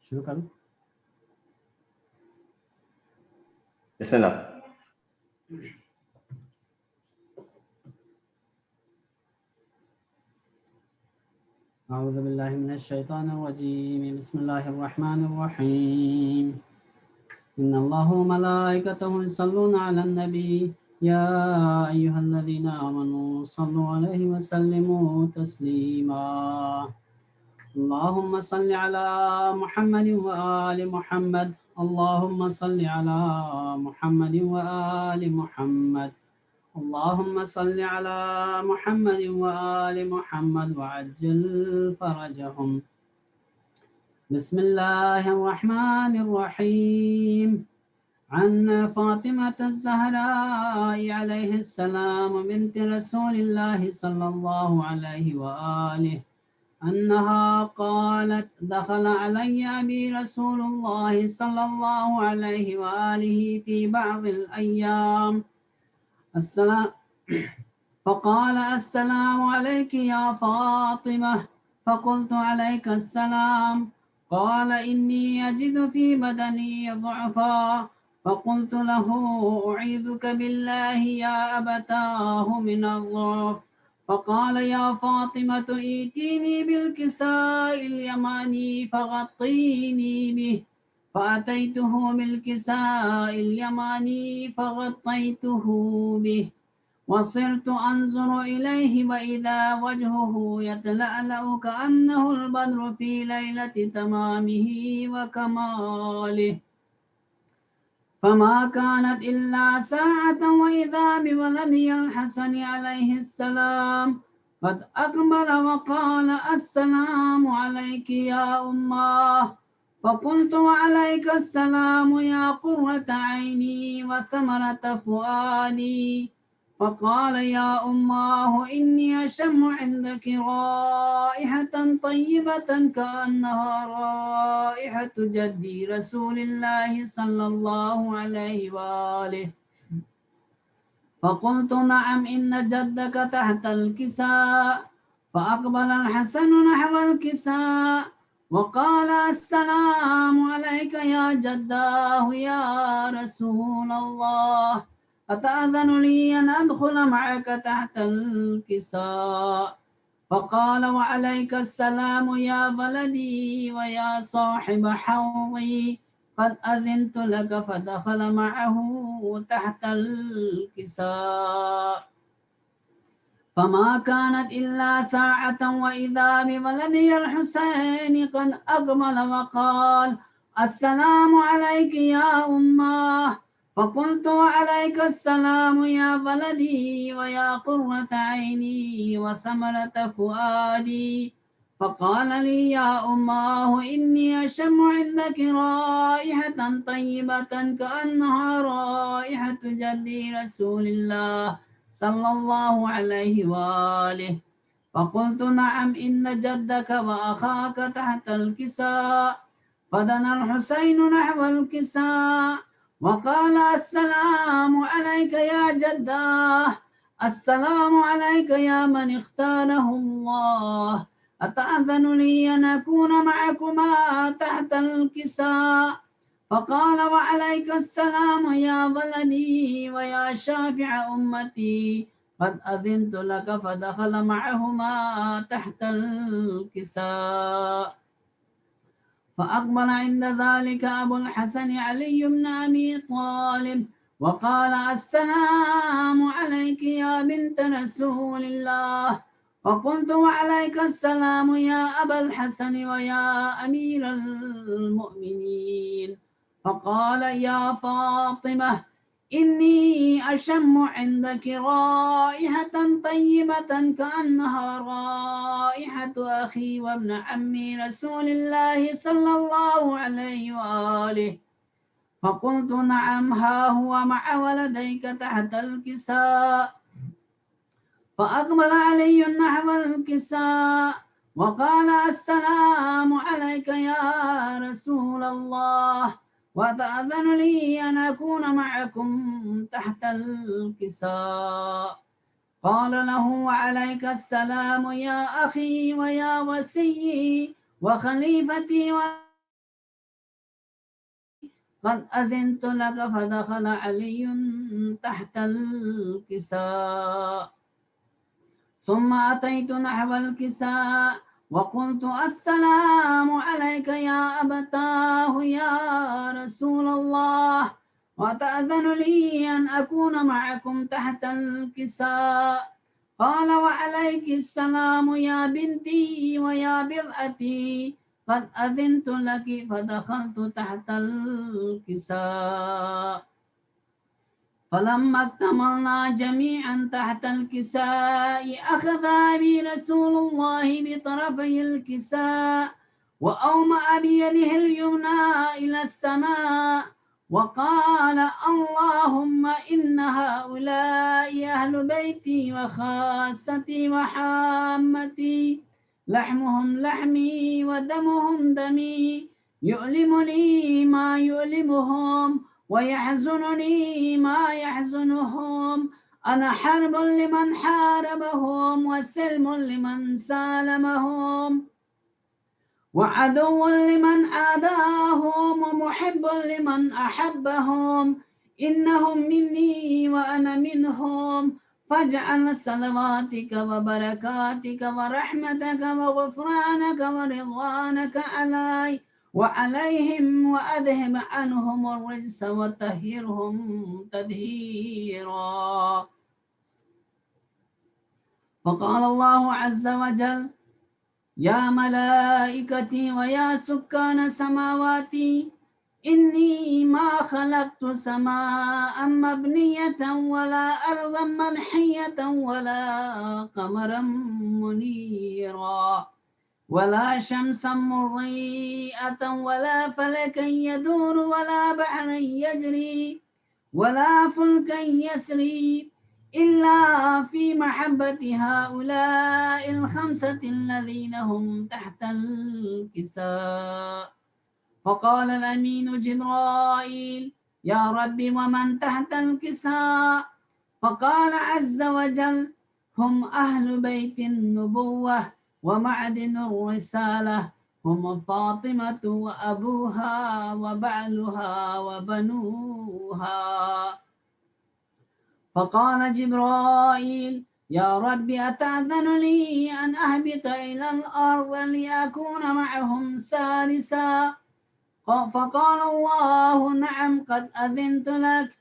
शुरू करूं? बिस्मिल्लाह। أعوذ بالله من الشيطان الرجيم بسم الله الرحمن الرحيم إن الله وملائكته يصلون على النبي يا أيها الذين آمنوا صلوا عليه وسلموا تسليما اللهم صل على محمد وآل محمد اللهم صل على محمد وآل محمد اللهم صل على محمد وآل محمد وعجل فرجهم بسم الله الرحمن الرحيم عن فاطمة الزهراء عليه السلام بنت رسول الله صلى الله عليه وآله أنها قالت دخل علي أبي رسول الله صلى الله عليه وآله في بعض الأيام السلام فقال السلام عليك يا فاطمة فقلت عليك السلام قال إني أجد في بدني ضعفا فقلت له أعيذك بالله يا أبتاه من الضعف فقال يا فاطمة ائتيني بالكساء اليماني فغطيني به فأتيته بالكساء اليماني فغطيته به وصرت أنظر إليه وإذا وجهه يتلألأ كأنه البدر في ليلة تمامه وكماله فما كانت إلا ساعة وإذا بولدي الحسن عليه السلام قد أقبل وقال السلام عليك يا أماه فقلت وعليك السلام يا قرة عيني وثمرة فؤادي فقال يا أماه إني أشم عندك رائحة طيبة كأنها رائحة جدي رسول الله صلى الله عليه وآله فقلت نعم إن جدك تحت الكساء فأقبل الحسن نحو الكساء وقال السلام عليك يا جداه يا رسول الله أتأذن لي أن أدخل معك تحت الكساء فقال وعليك السلام يا ولدي ويا صاحب حوضي قد أذنت لك فدخل معه تحت الكساء فما كانت إلا ساعة وإذا بولدي الحسين قد أقبل وقال السلام عليك يا أماه فقلت وعليك السلام يا ولدي ويا قرة عيني وثمرة فؤادي فقال لي يا أماه إني أشم عندك رائحة طيبة كأنها رائحة جدي رسول الله صلى الله عليه وآله فقلت نعم إن جدك وأخاك تحت الكساء فدنا الحسين نحو الكساء وقال السلام عليك يا جداه السلام عليك يا من اختاره الله أتأذن لي أن أكون معكما تحت الكساء فقال وعليك السلام يا ولدي ويا شافع أمتي قد أذنت لك فدخل معهما تحت الكساء فأقبل عند ذلك أبو الحسن علي بن أبي طالب وقال السلام عليك يا بنت رسول الله فقلت وعليك السلام يا أبا الحسن ويا أمير المؤمنين فقال يا فاطمة إني أشم عندك رائحة طيبة كأنها رائحة أخي وابن عمي رسول الله صلى الله عليه وآله فقلت نعم ها هو مع ولديك تحت الكساء فأقبل علي نحو الكساء وقال السلام عليك يا رسول الله وتأذن لي أن أكون معكم تحت الكساء قال له وعليك السلام يا أخي ويا وسيي وخليفتي قد أذنت لك. فدخل علي تحت الكساء، ثم أتيت نحو الكساء وقلت السلام عليك يا أبتاه يا رسول الله، وتأذن لي أن أكون معكم تحت الكساء؟ قال وعليك السلام يا بنتي ويا بضعتي، قد أذنت لك. فدخلت تحت الكساء، فلما اكتملنا جميعا تحت الكساء أخذ بي رسول الله بطرفي الكساء وأومأ بيده اليمنى إلى السماء وقال اللهم إن هؤلاء أهل بيتي وخاصتي وحامتي، لحمهم لحمي ودمهم دمي، يؤلمني ما يؤلمهم ويحزنني ما يحزنهم. أنا حرب لمن حاربهم وسلم لمن سالمهم، وعدو لمن عاداهم ومحب لمن أحبهم. إنهم مني وأنا منهم، فاجعل صلواتك وبركاتك ورحمتك وغفرانك ورضوانك علي وعليهم، وأذهب عنهم الرجس وطهرهم تطهيرا. فقال الله عز وجل يا ملائكتي ويا سكان سماواتي، إني ما خلقت سماء مبنية ولا أرضا منحية ولا قمرا منيرا ولا شمسا مضيئة ولا فلكا يدور ولا بحرا يجري ولا فلكا يسري إلا في محبة هؤلاء الخمسة الذين هم تحت الكساء. فقال الأمين جبرائيل يا رب ومن تحت الكساء؟ فقال عز وجل هم أهل بيت النبوة ومعدن الرسالة، هم فاطمة وأبوها وبعلها وبنوها. فقال جبرائيل يا رب أتأذن لي أن أهبط إلى الأرض لأكون معهم سادسا؟ فقال الله نعم قد أذنت لك.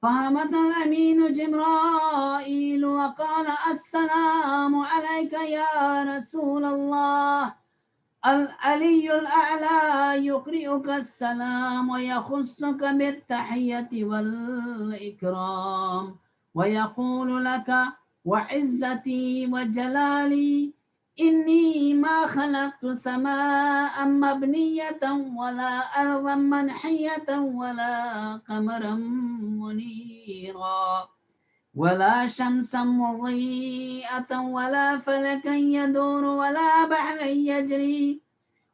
فهبط الأمين جبرائيل وقال السلام عليك يا رسول الله، العلي الأعلى يقرئك السلام ويخصك بالتحية والإكرام ويقول لك وعزتي وجلالي إني ما خلقت سماء مبنية ولا أرضا منحية ولا قمرا منيرا ولا شمسا مضيئة ولا فلكا يدور ولا بحرا يجري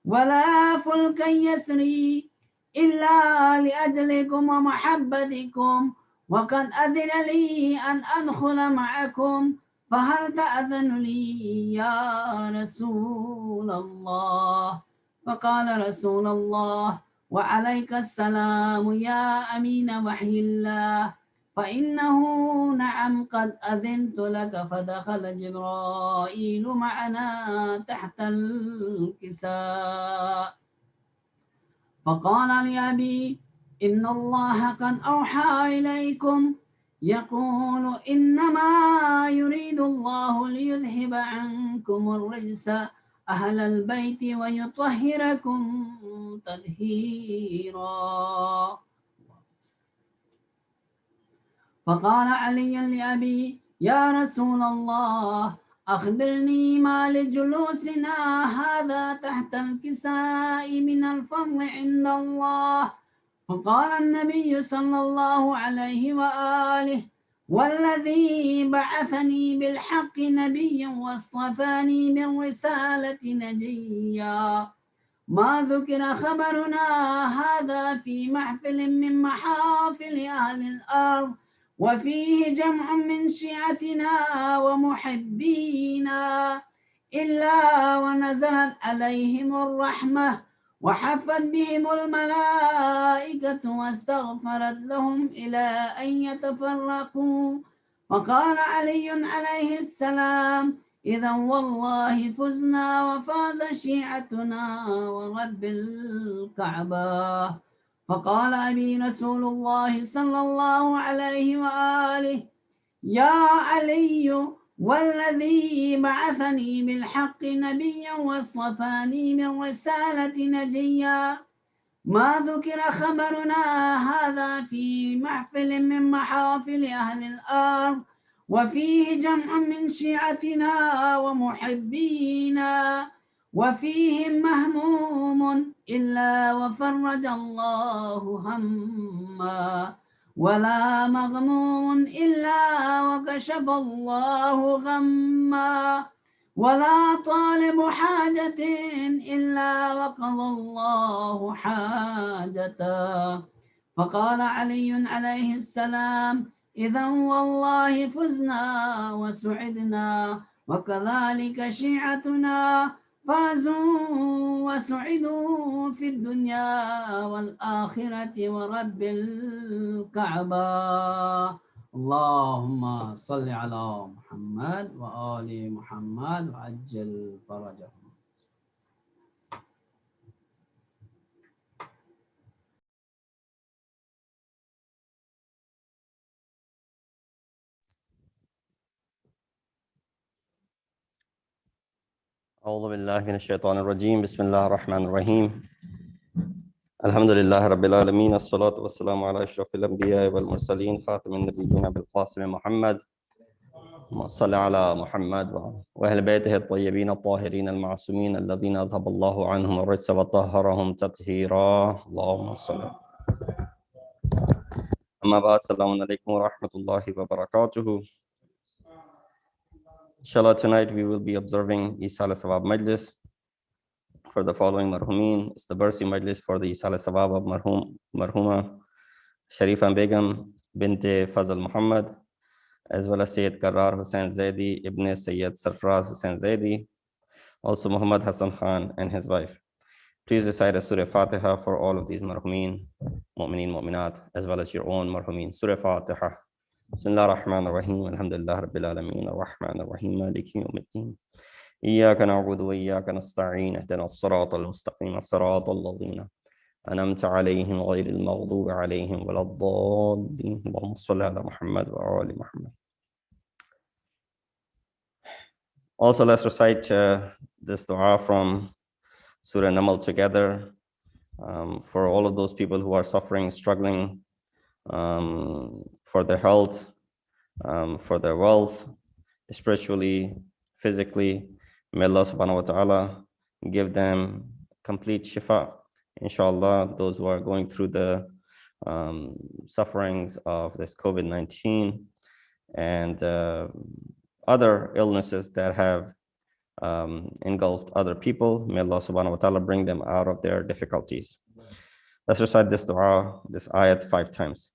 ولا فلكا يسري إلا لأجلكم ومحبتكم، وقد أذن لي أن أدخل معكم، فهل تأذن لي يا رسول الله؟ فقال رسول الله وعليك السلام يا أمين وحي الله، فإنه نعم قد أذنت لك. فدخل جبرائيل معنا تحت الكساء فقال لأبي إن الله قد أوحى إليكم يقول إنما يريد الله ليذهب عنكم الرجس أهل البيت ويطهركم تطهيرا. فقال علي لأبي يا رسول الله أخبرني ما لجلوسنا هذا تحت الكساء من الفضل عند الله. فقال النبي صلى الله عليه وآله والذي بعثني بالحق نبيا واصطفاني من رسالة نجيا، ما ذكر خبرنا هذا في محفل من محافل أهل الأرض وفيه جمع من شيعتنا ومحبينا إلا ونزلت عليهم الرحمة وحفت بهم الملائكة واستغفرت لهم إلى أن يتفرقوا. فقال علي عليه السلام: إذا والله فزنا وفاز شيعتنا ورب الكعبة. فقال أبي رسول الله صلى الله عليه وآله: يا علي، والذي بعثني بالحق نبيا واصطفاني من رسالة نجيا، ما ذكر خبرنا هذا في محفل من محافل أهل الأرض، وفيه جمع من شيعتنا ومحبينا، وفيهم مهموم إلا وفرج الله هما، ولا مغموم إلا وكشف الله غما، ولا طالب حاجة إلا وقضى الله حاجته. فقال علي عليه السلام: إذا والله فزنا وسعدنا، وكذلك شيعتنا فازوا وسعدوا في الدنيا والآخرة ورب الكعبة. اللهم صل على محمد وآل محمد وعجل فرجهم. أعوذ بالله من الشيطان الرجيم. بسم الله الرحمن الرحيم. الحمد لله رب العالمين، الصلاة والسلام على أشرف الأنبياء والمرسلين، خاتم النبيين بالقاسم محمد. صل على محمد وأهل بيته الطيبين الطاهرين المعصومين الذين أذهب الله عنهم الرجس وطهرهم تطهيرا. اللهم صل. أما بعد، السلام عليكم ورحمة الله وبركاته. Inshallah, tonight we will be observing Eisal-e-Thawab Majlis for the following marhumin. It's the Bursi Majlis for the Eisal-e-Thawab of Marhuma Sharifah Begum Binte Fazal Muhammad, as well as Syed Karrar Hussain Zaidi Ibn Syed Sarfraz Hussain Zaidi, also Muhammad Hassan Khan and his wife. Please recite a Surah Fatiha for all of these marhumin, mu'mineen, mu'minat, as well as your own marhumin. Surah Fatiha. بسم الله الرحمن الرحيم. الحمد لله رب العالمين الرحمن الرحيم مالك يوم الدين إياك نعبد وإياك نستعين اهدنا الصراط المستقيم صراط الذين أنعمت عليهم غير المغضوب عليهم ولا الضالين. اللهم صل على محمد وآل محمد. Also, let's recite this dua from Surah Namal together for all of those people who are suffering, struggling for their health, for their wealth, spiritually, physically. May Allah subhanahu wa ta'ala give them complete shifa. Inshallah, those who are going through the sufferings of this COVID-19 and other illnesses that have engulfed other people, may Allah subhanahu wa ta'ala bring them out of their difficulties. Let's recite this dua, this ayat 5 times.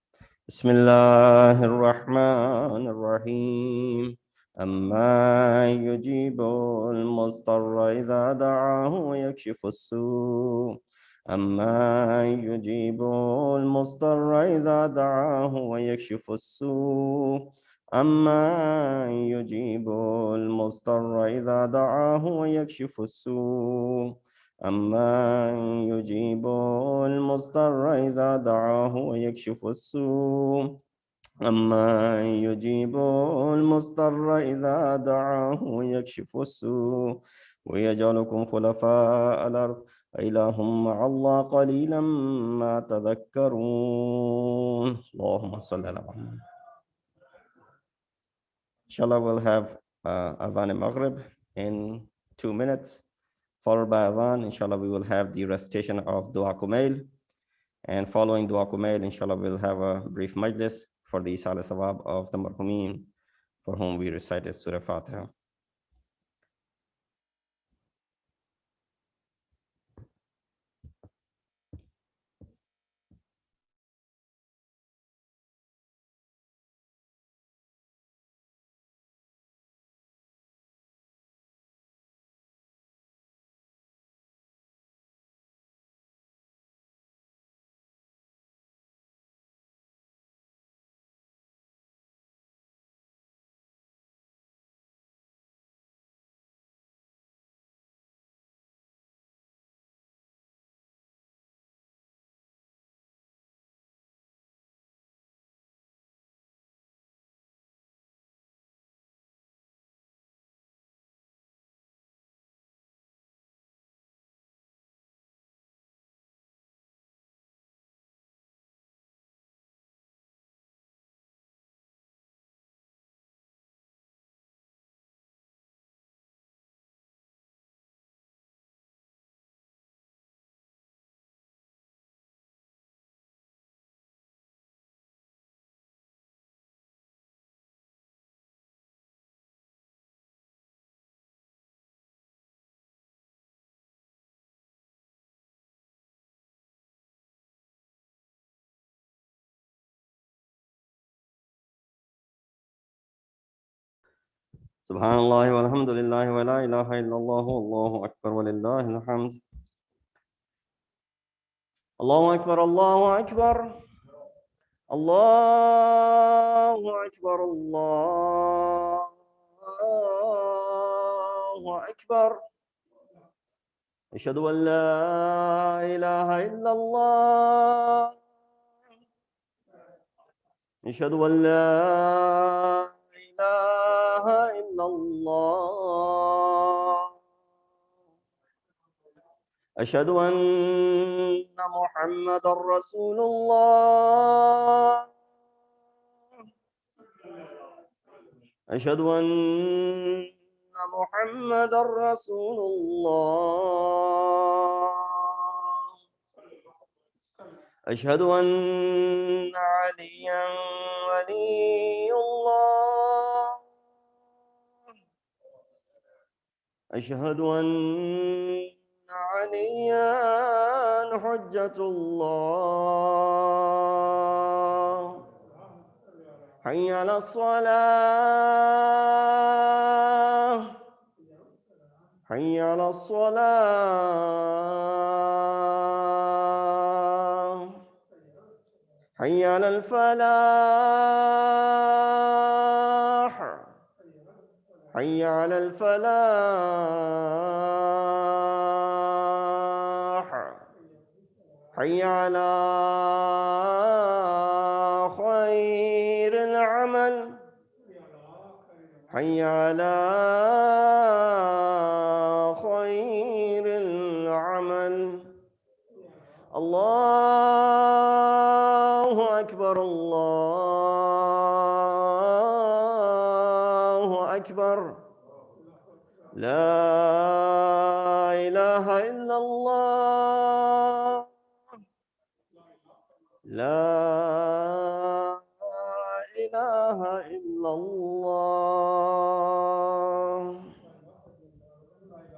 Bismillahir Rahmanir Rahim. أما يجيب المضطر إذا دعاه ويكشف السوء أما يجيب المضطر إذا دعاه ويكشف السوء أما يجيب المضطر إذا دعاه ويكشف السوء أما يجيب المضطر إذا دعاه ويكشف السوء أما يجيب المضطر إذا دعاه ويكشف السوء ويجعلكم خلفاء الأرض أإله مع الله قليلا ما تذكرون. اللهم صل على محمد. Inshallah, we'll have Adhan al-Maghrib in 2 minutes, followed by Adhan. Inshallah, we will have the recitation of Dua Kumail. And following Dua Kumail, inshallah, we'll have a brief majlis for the Eisal-e-Thawab of the marhumin for whom we recited Surah Fatiha. سبحان الله والحمد لله ولا إله إلا الله والله أكبر ولله الحمد. الله أكبر الله أكبر الله أكبر الله أكبر. أشهد أن لا إله إلا الله. أشهد أن لا إله إلا الله. أشهد أن محمدًا رسول الله. أشهد أن محمدًا رسول الله. أشهد أن عليًا ولي الله. أشهد أن عليًا حجة الله. حي على الصلاة. حي على الصلاة. حي على الفلاح. حي على الفلاح. حي على خير العمل. حي على خير العمل. الله أكبر الله أكبر. لا إله إلا الله. لا إله إلا الله.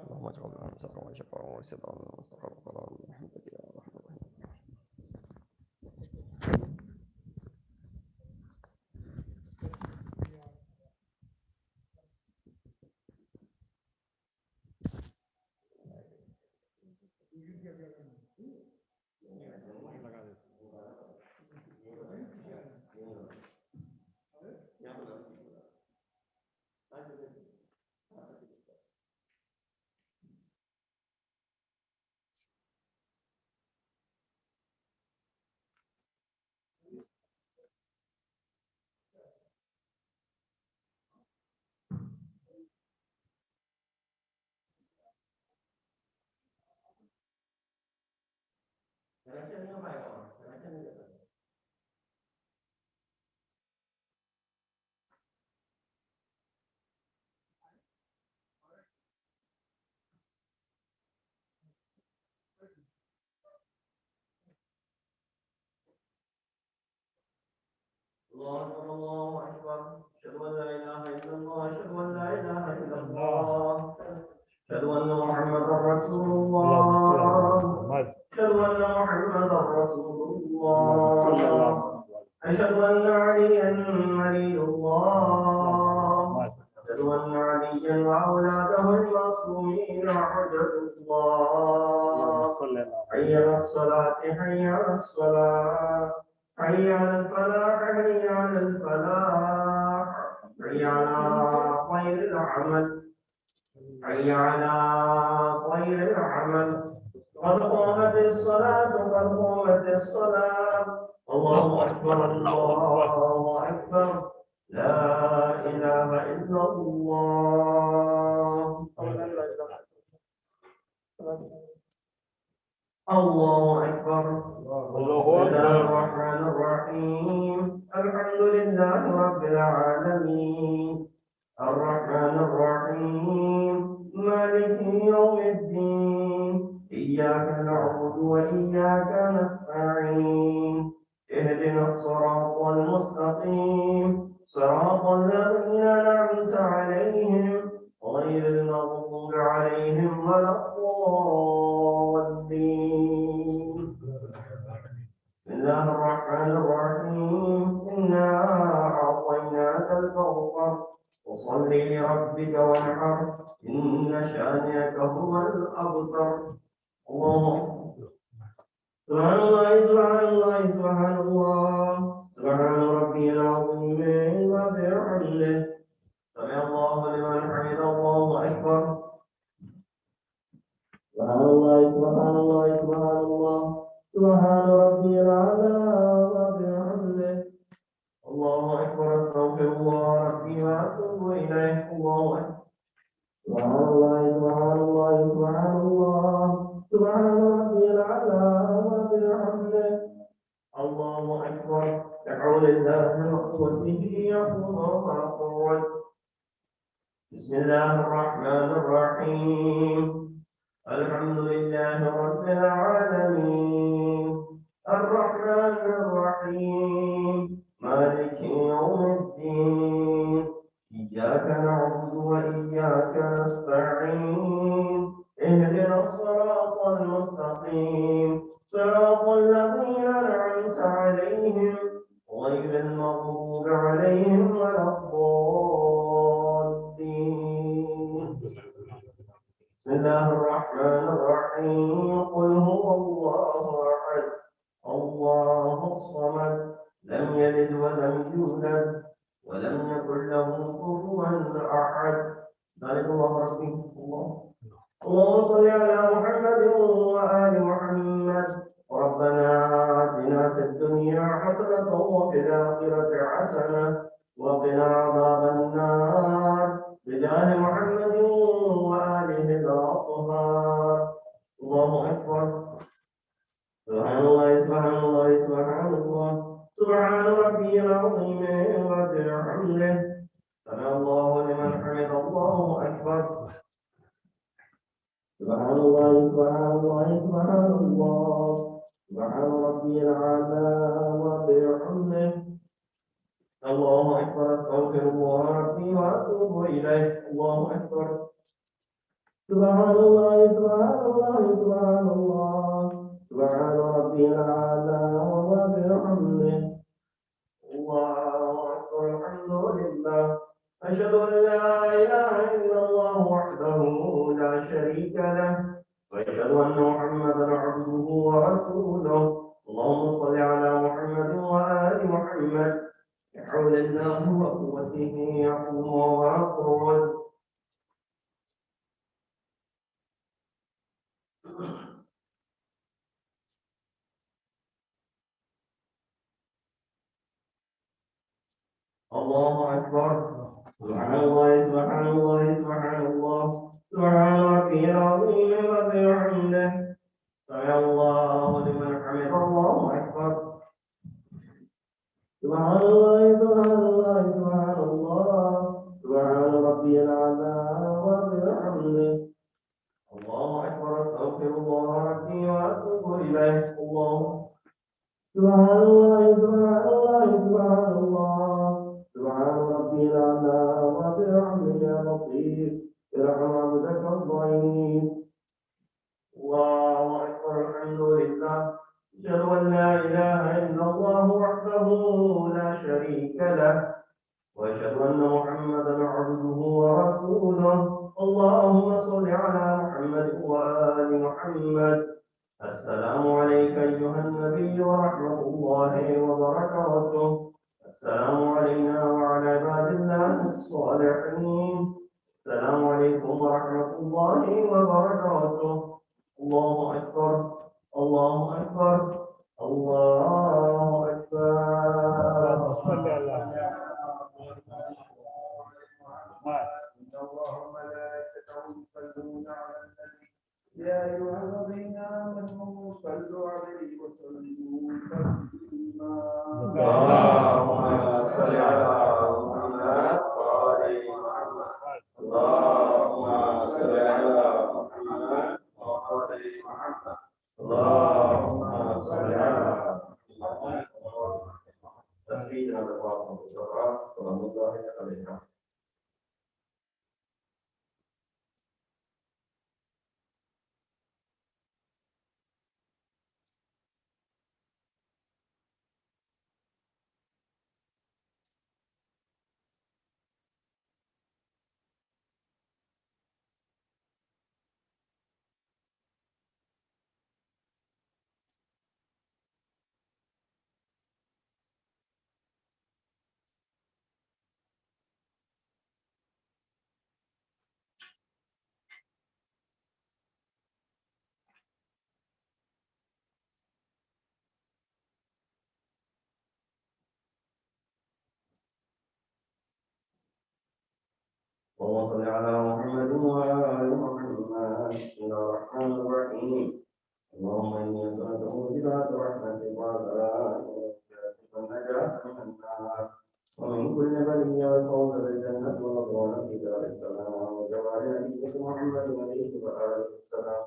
اللهم اجعل لنا نصرا وشكرا وصدقا ومستقرا وقرارا برحمتك يا ارحم الراحمين. الله أكبر الله أكبر. أشهد أن لا إله إلا الله. أشهد أن لا إله إلا الله. أشهد أن محمدا رسول الله. أشهد أن محمدا رسول الله. أشهد أن عليا ولي الله. أشهد أن عليا وأولاده المعصومين حجة الله. حي على الصلاة. حي على الصلاة. حي على الفلاح. حي على الفلاح. حي على خير العمل. حي على خير العمل. قد قامت الصلاة. قد قامت الصلاة. الله أكبر الله أكبر. لا إله إلا الله. الله أكبر. بسم الله الرحمن الرحيم. الحمد لله رب العالمين. الرحمن الرحيم. مالك يوم الدين. إياك نعبد وإياك نستعين. اهدنا الصراط المستقيم. صراط الذين أنعمت عليهم غير المغضوب عليهم ولا الضالين. بسم الله الرحمن الرحيم. إنا أعطيناك الكوثر. فصل لربك وانحر إن شانئك هو الأبتر. الله أكبر. سبحان الله سبحان الله سبحان الله سبحان ربي العظيم وبحمده. سمع الله لمن حمده. الله أكبر. سبحان الله سبحان الله سبحان الله سبحان ربي الأعلى وبحمده. الله أكبر. أستغفر الله ربي وأتوب إليه. الله أكبر. سبحان الله سبحان الله سبحان الله سبحان ربي الأعلى وبحمده. الله أكبر. بحول الله وقوته يقوم ويقول. بسم الله الرحمن الرحيم. الحمد لله رب العالمين الرحمن الرحيم مالك يوم الدين إياك نعبد وإياك نستعين اهدنا الصراط المستقيم صراط الذين أنعمت عليهم غير المغضوب عليهم ولا الضالين. بسم الله الرحمن الرحيم. قل هو الله أحد الله الصمد لم يلد ولم يولد ولم يكن له كفوا أحد. ذلك الله ربي. الله اللهم صل على محمد وآل محمد. ربنا آتنا في الدنيا حسنة وفي الآخرة حسنة وقنا عذاب النار بجاه محمد وآله الأطهار. الله أكبر. سبحان الله سبحان الله سبحان الله سبحان ربي العظيم وبحمده. سمع الله لمن حمد. الله أكبر. سبحان الله سبحان الله سبحان الله سبحان ربي الأعلى وبحمده. الله أكبر. أستغفر الله ربي وأتوب إليه. الله أكبر. سبحان الله سبحان الله سبحان الله سبحان ربي الأعلى وبحمده. الله أكبر. الحمد لله. أشهد أن لا إله إلا الله وحده لا شريك له وأشهد أن محمدا عبده ورسوله. اللهم صل على محمد وآل محمد بحول الله وقوته يقوم ويقعد. الله أكبر. سبحان الله سبحان الله سبحان الله سبحان ربي العظيم وبحمده. سمع الله لمن حمده. الله أكبر. سبحان الله سبحان الله سبحان الله سبحان ربي الأعلى وبحمده. الله أكبر. أستغفر الله ربي وأتوب إليه. الله سبحان الله سبحان الله سبحان الله سبحان ربي الأعلى وبحمده. يا لطيف ارحم عبدك الضعيف. الله أكبر. الحمد لله. أشهد أن لا إله إلا الله وحده لا شريك له وأشهد أن محمدا عبده ورسوله. اللهم صل على محمد وآل محمد. السلام عليك أيها النبي ورحمة الله وبركاته. السلام علينا وعلى عباد الله الصالحين. السلام عليكم ورحمة الله وبركاته. الله أكبر. الله أكبر. الله أكبر. إن الله وملائكته يصلون على النبي يا أيها الذين آمنوا صلوا عليه وسلموا تسليما. اللهم صل على محمد وآل محمد. اللهم صل على محمد وآل محمد. اللهم صل على محمد. تسبيحا الله وبركاته. سلام الله عليكم. اللهم صل على محمد وعلى آل محمد. بسم الله الرحمن الرحيم. اللهم إني أسألك موجبات رحمتك وعزائك والنجاة من النار ومن كل بلية والفوز بالجنة ورضوان في دار السلام وجوار نبيك محمد عليه وآله السلام.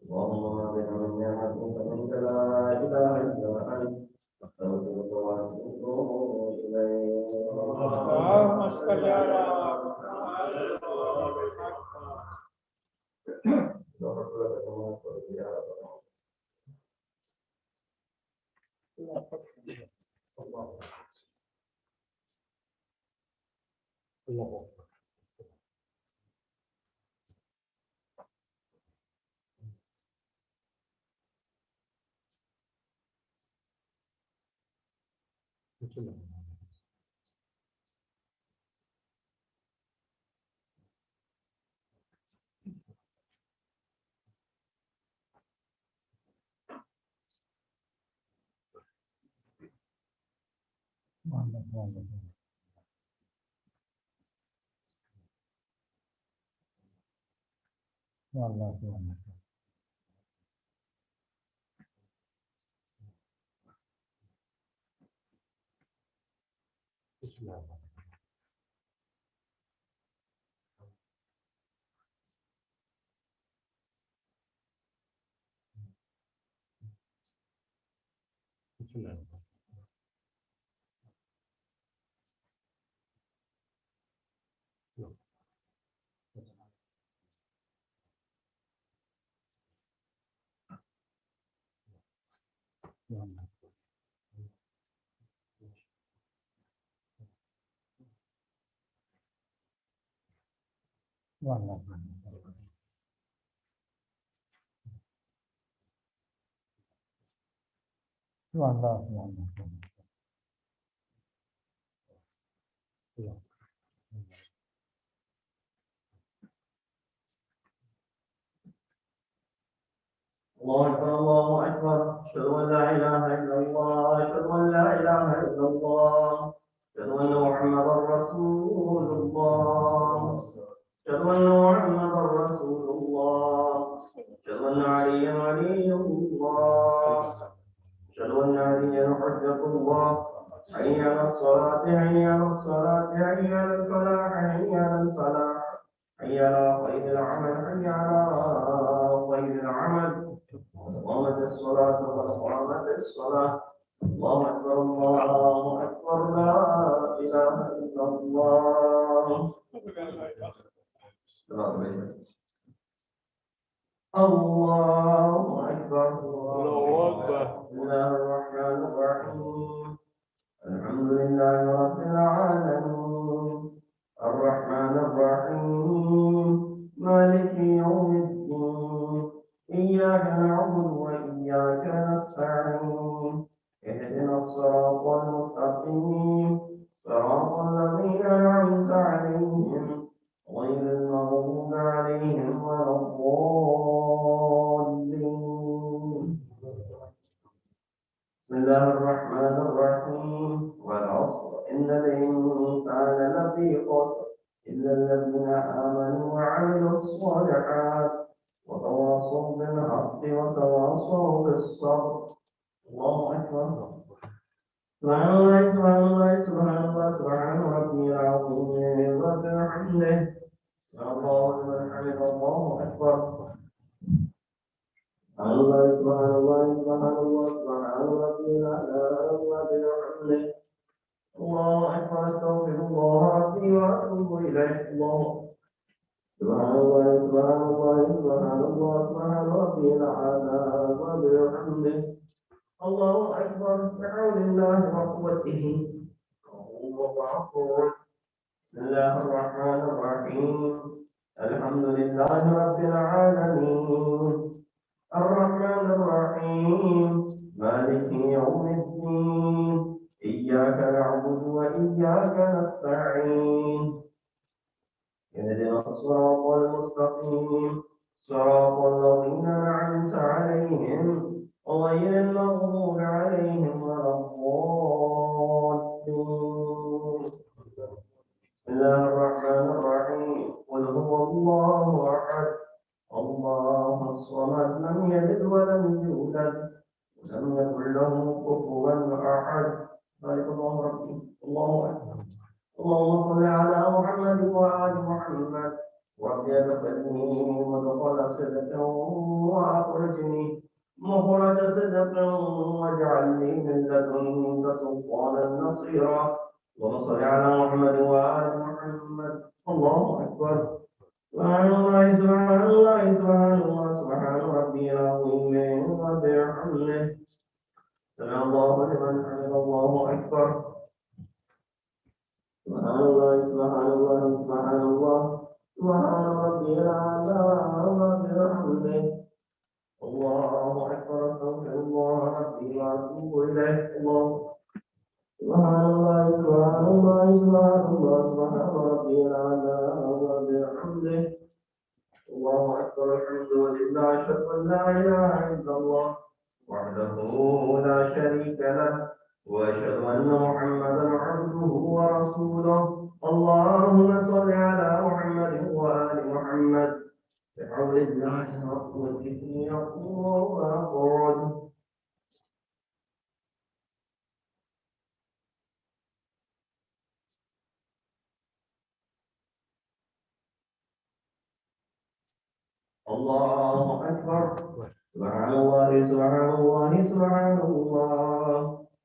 اللهم ما بنا من نعمة فمنك لا إله إلا أنت أستغفرك وأتوب إليك. اللهم صل على الله أكبر الله أكبر. أشهد أن لا إله إلا الله. أشهد أن لا إله إلا الله. أشهد أن محمدا رسول الله. أشهد أن محمدا رسول الله. أشهد أن عليا ولي الله. أشهد أن عليا حجة الله. حي على الصلاة حي على الصلاة حي على الفلاح حي على الفلاح حي على خير العمل حي على خير العمل. قامت الصلاة وقامت الصلاة. الله أكبر الله أكبر. لا إله إلا الله. الله أكبر. بسم الله الرحمن الرحيم. الحمد لله رب العالمين الرحمن الرحيم مالك يوم الدين إياك نعبد وإياك نستعين اهدنا الصراط المستقيم صراط الذين أنعمت عليهم غير المغضوب عليهم ولا الضالين. بسم الله الرحمن الرحيم والعصر إن الإنسان لفي خسر إلا الذين آمنوا وعملوا الصالحات وتواصوا بالحق وتواصوا بالصبر. الله أكبر. سبحان الله سبحان الله سبحان الله سبحان ربي العظيم وبحمده الله لمن حمد. الله أكبر. سبحان الله سبحان الله سبحان الله سبحان ربي الأعلى وبحمده. الله أكبر. أستغفر الله ربي وأتوب إليه. الله سبحان الله سبحان الله سبحان الله سبحان ربي الأعلى وبحمده. الله أكبر. بحول الله وقوته. الله أكبر. بسم الله الرحمن الرحيم. الحمد لله رب العالمين الرحمن الرحيم مالك يوم الدين إياك نعبد وإياك نستعين اهدنا الصراط المستقيم صراط الذين أنعمت عليهم غير المغضوب عليهم ولا الضالين. بسم الله الرحمن الرحيم. ذلك الله ربي الله أكبر. اللهم صل على محمد وآل محمد وأبيض قلبي ودخل صدقا وأخرجني مخرج صدقا واجعل لي من لدنك سلطانا نصيرا. اللهم صل على محمد وآل محمد. الله أكبر. سبحان الله سبحان الله سبحان الله سبحان ربي العظيم وبحمده. سمع الله لمن حمد. الله أكبر. سبحان الله سبحان الله سبحان الله سبحان ربي الأعلى وبحمده. الله أكبر. أستغفر الله ربي وأتوب إليه. الله سبحان الله سبحان الله سبحان الله سبحان ربي الأعلى وبحمده. الله أكبر. الحمد لله. أشهد أن لا إله إلا الله وحده لا شريك له وأشهد أن محمدا عبده ورسوله. اللهم صل على محمد وآل محمد بحول الله وقوته يقول ويقول. الله أكبر. سبحان الله سبحان الله سبحان الله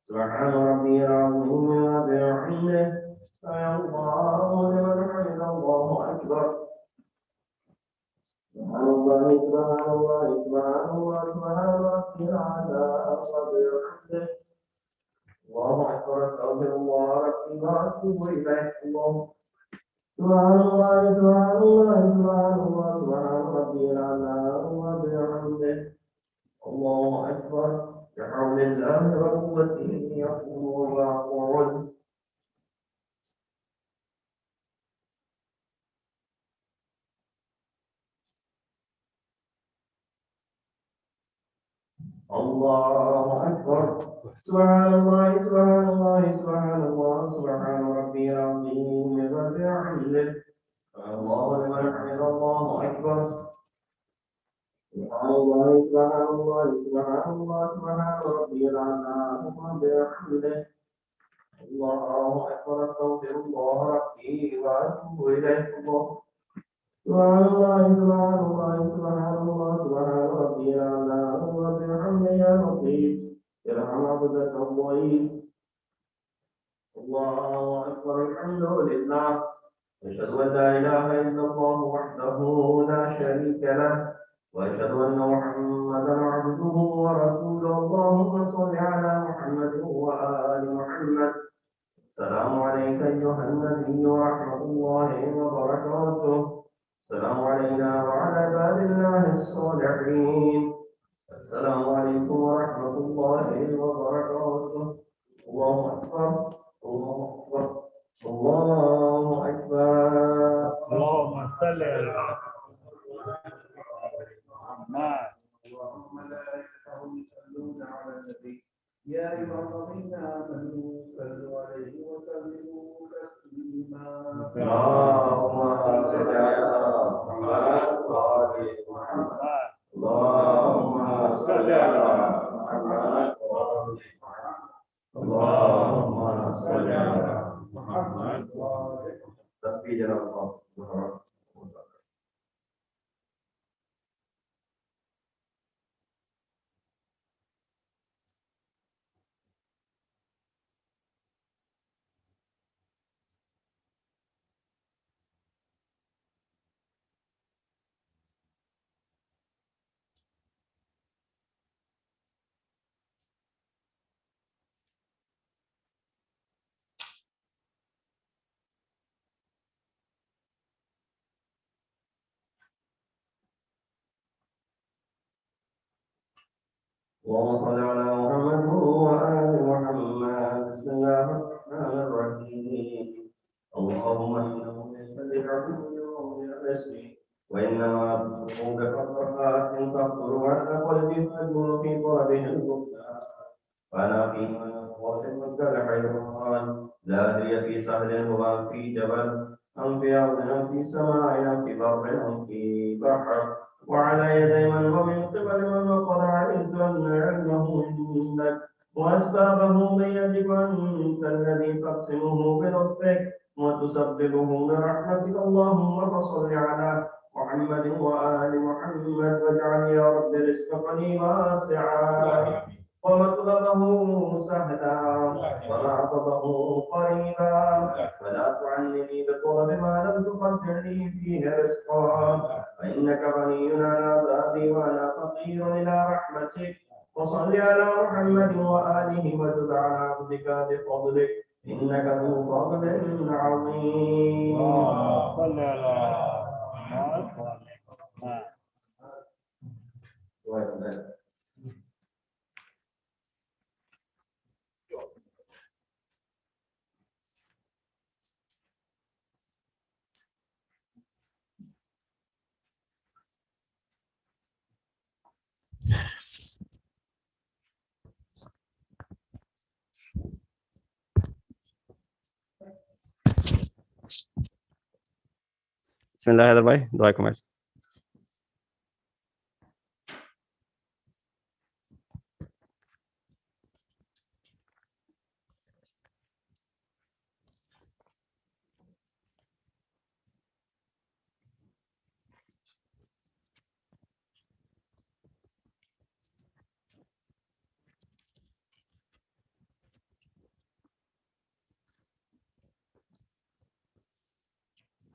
سبحان ربي العظيم وبحمده. سمع الله لمن حمده. الله أكبر. سبحان الله سبحان الله سبحان الله سبحان ربي الأعلى وبحمده. الله أكبر. أستغفر الله ربي وأتوب إليه. الله سبحان الله سبحان الله سبحان الله سبحان ربي الأعلى وبحمده. الله أكبر. بحول الله وقوته يقول ويقول. الله أكبر. سبحان الله سبحان الله سبحان الله سبحان ربي العظيم وبحمده. الله لمن حمد. الله أكبر. سبحان الله سبحان الله سبحان الله سبحان ربي الأعلى وبحمده. الله أكبر. أستغفر الله ربي وأتوب إليه. الله سبحان الله سبحان الله سبحان الله سبحان ربي الأعلى وبحمده. يا لطيف ارحم عبدك الضعيف. الله أكبر. الحمد لله. أشهد أن لا إله إلا الله وحده لا شريك له وأشهد أن محمدا عبده ورسوله. اللهم صل على محمد وآل محمد. السلام عليك أيها النبي ورحمة الله وبركاته. السلام علينا وعلى عباد الله الصالحين. السلام عليكم ورحمة الله وبركاته. الله أكبر. الله أكبر. الله أكبر. اللهم صل على محمد. اللهم ملائكته يصلون على النبي يا أيها الذين آمنوا صلوا عليه وسلموا تسليما. اللهم صل على محمد وآل محمد. اللهم صل على محمد وآل محمد. اللهم صل على محمد وآل محمد. تسبيح الله. اللهم صل على محمد وآل محمد. بسم الله الرحمن الرحيم. اللهم إنه ليس بعدو ومن الرزق وإنما أبلغ بفترات تخطر على قلبي فأجمل في طلبه البكاء. فأنا فيما وصفك الحيوان لا أدري في سهل وما في جبل أم في أرض أم في سماء أم في بر أم في بحر وعلى يدي من ومن قبل من وقد علمت أن علمه عندك وأسبابه بيدك وأنت الذي تقسمه بلطفك وتسببه برحمتك. اللهم فصل على محمد وآل محمد واجعل يا رب رزقني واسعا ومطلبه سهلا ومعطبه قريبا ولا تعنني بطلب ما لم تقدر لي فيه رزقا فإنك غني عن عذابي وأنا فقير إلى رحمتك. وصل على محمد وآله وتب على عبدك بفضلك إنك ذو فضل عظيم. صل على بسم الله هذا باي دعاكم عايز.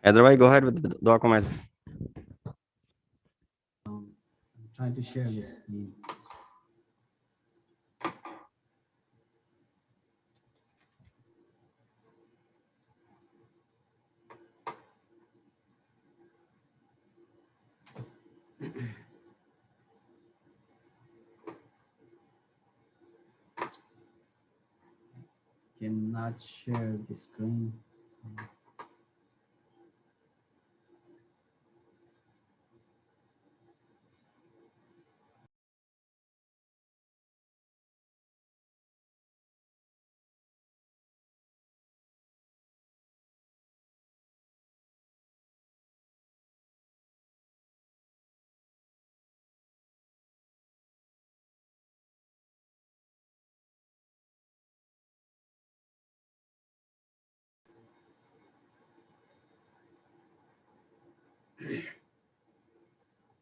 هذا باي go ahead with دعاكم عايز. I'm trying to share this screen. Cannot share the screen.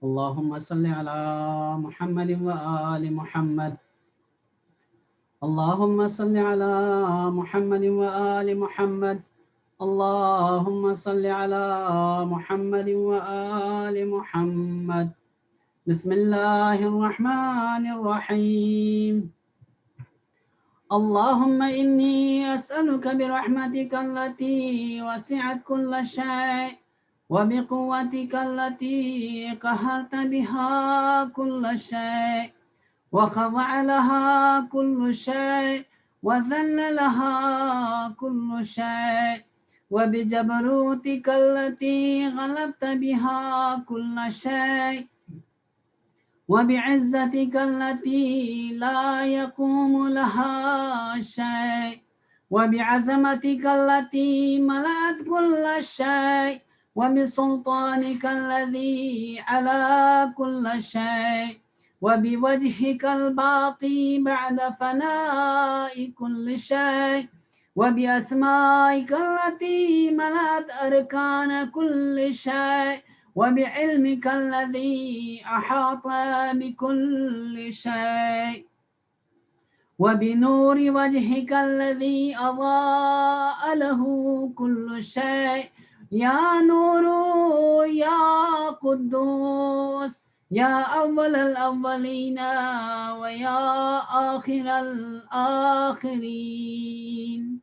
اللهم صل على محمد وآل محمد. اللهم صل على محمد وآل محمد. اللهم صل على محمد وآل محمد. بسم الله الرحمن الرحيم. اللهم إني أسألك برحمتك التي وسعت كل شيء وبقوتك التي قهرت بها كل شيء وخضع لها كل شيء وذل لها كل شيء وبجبروتك التي غلبت بها كل شيء وبعزتك التي لا يقوم لها شيء وبعزمتك التي ملأت كل شيء وبسلطانك الذي على كل شيء وبوجهك الباقي بعد فناء كل شيء وبأسمائك التي ملأت أركان كل شيء وبعلمك الذي أحاط بكل شيء وبنور وجهك الذي أضاء له كل شيء يا نور يا قدوس يا أول الأولين ويا آخر الآخرين.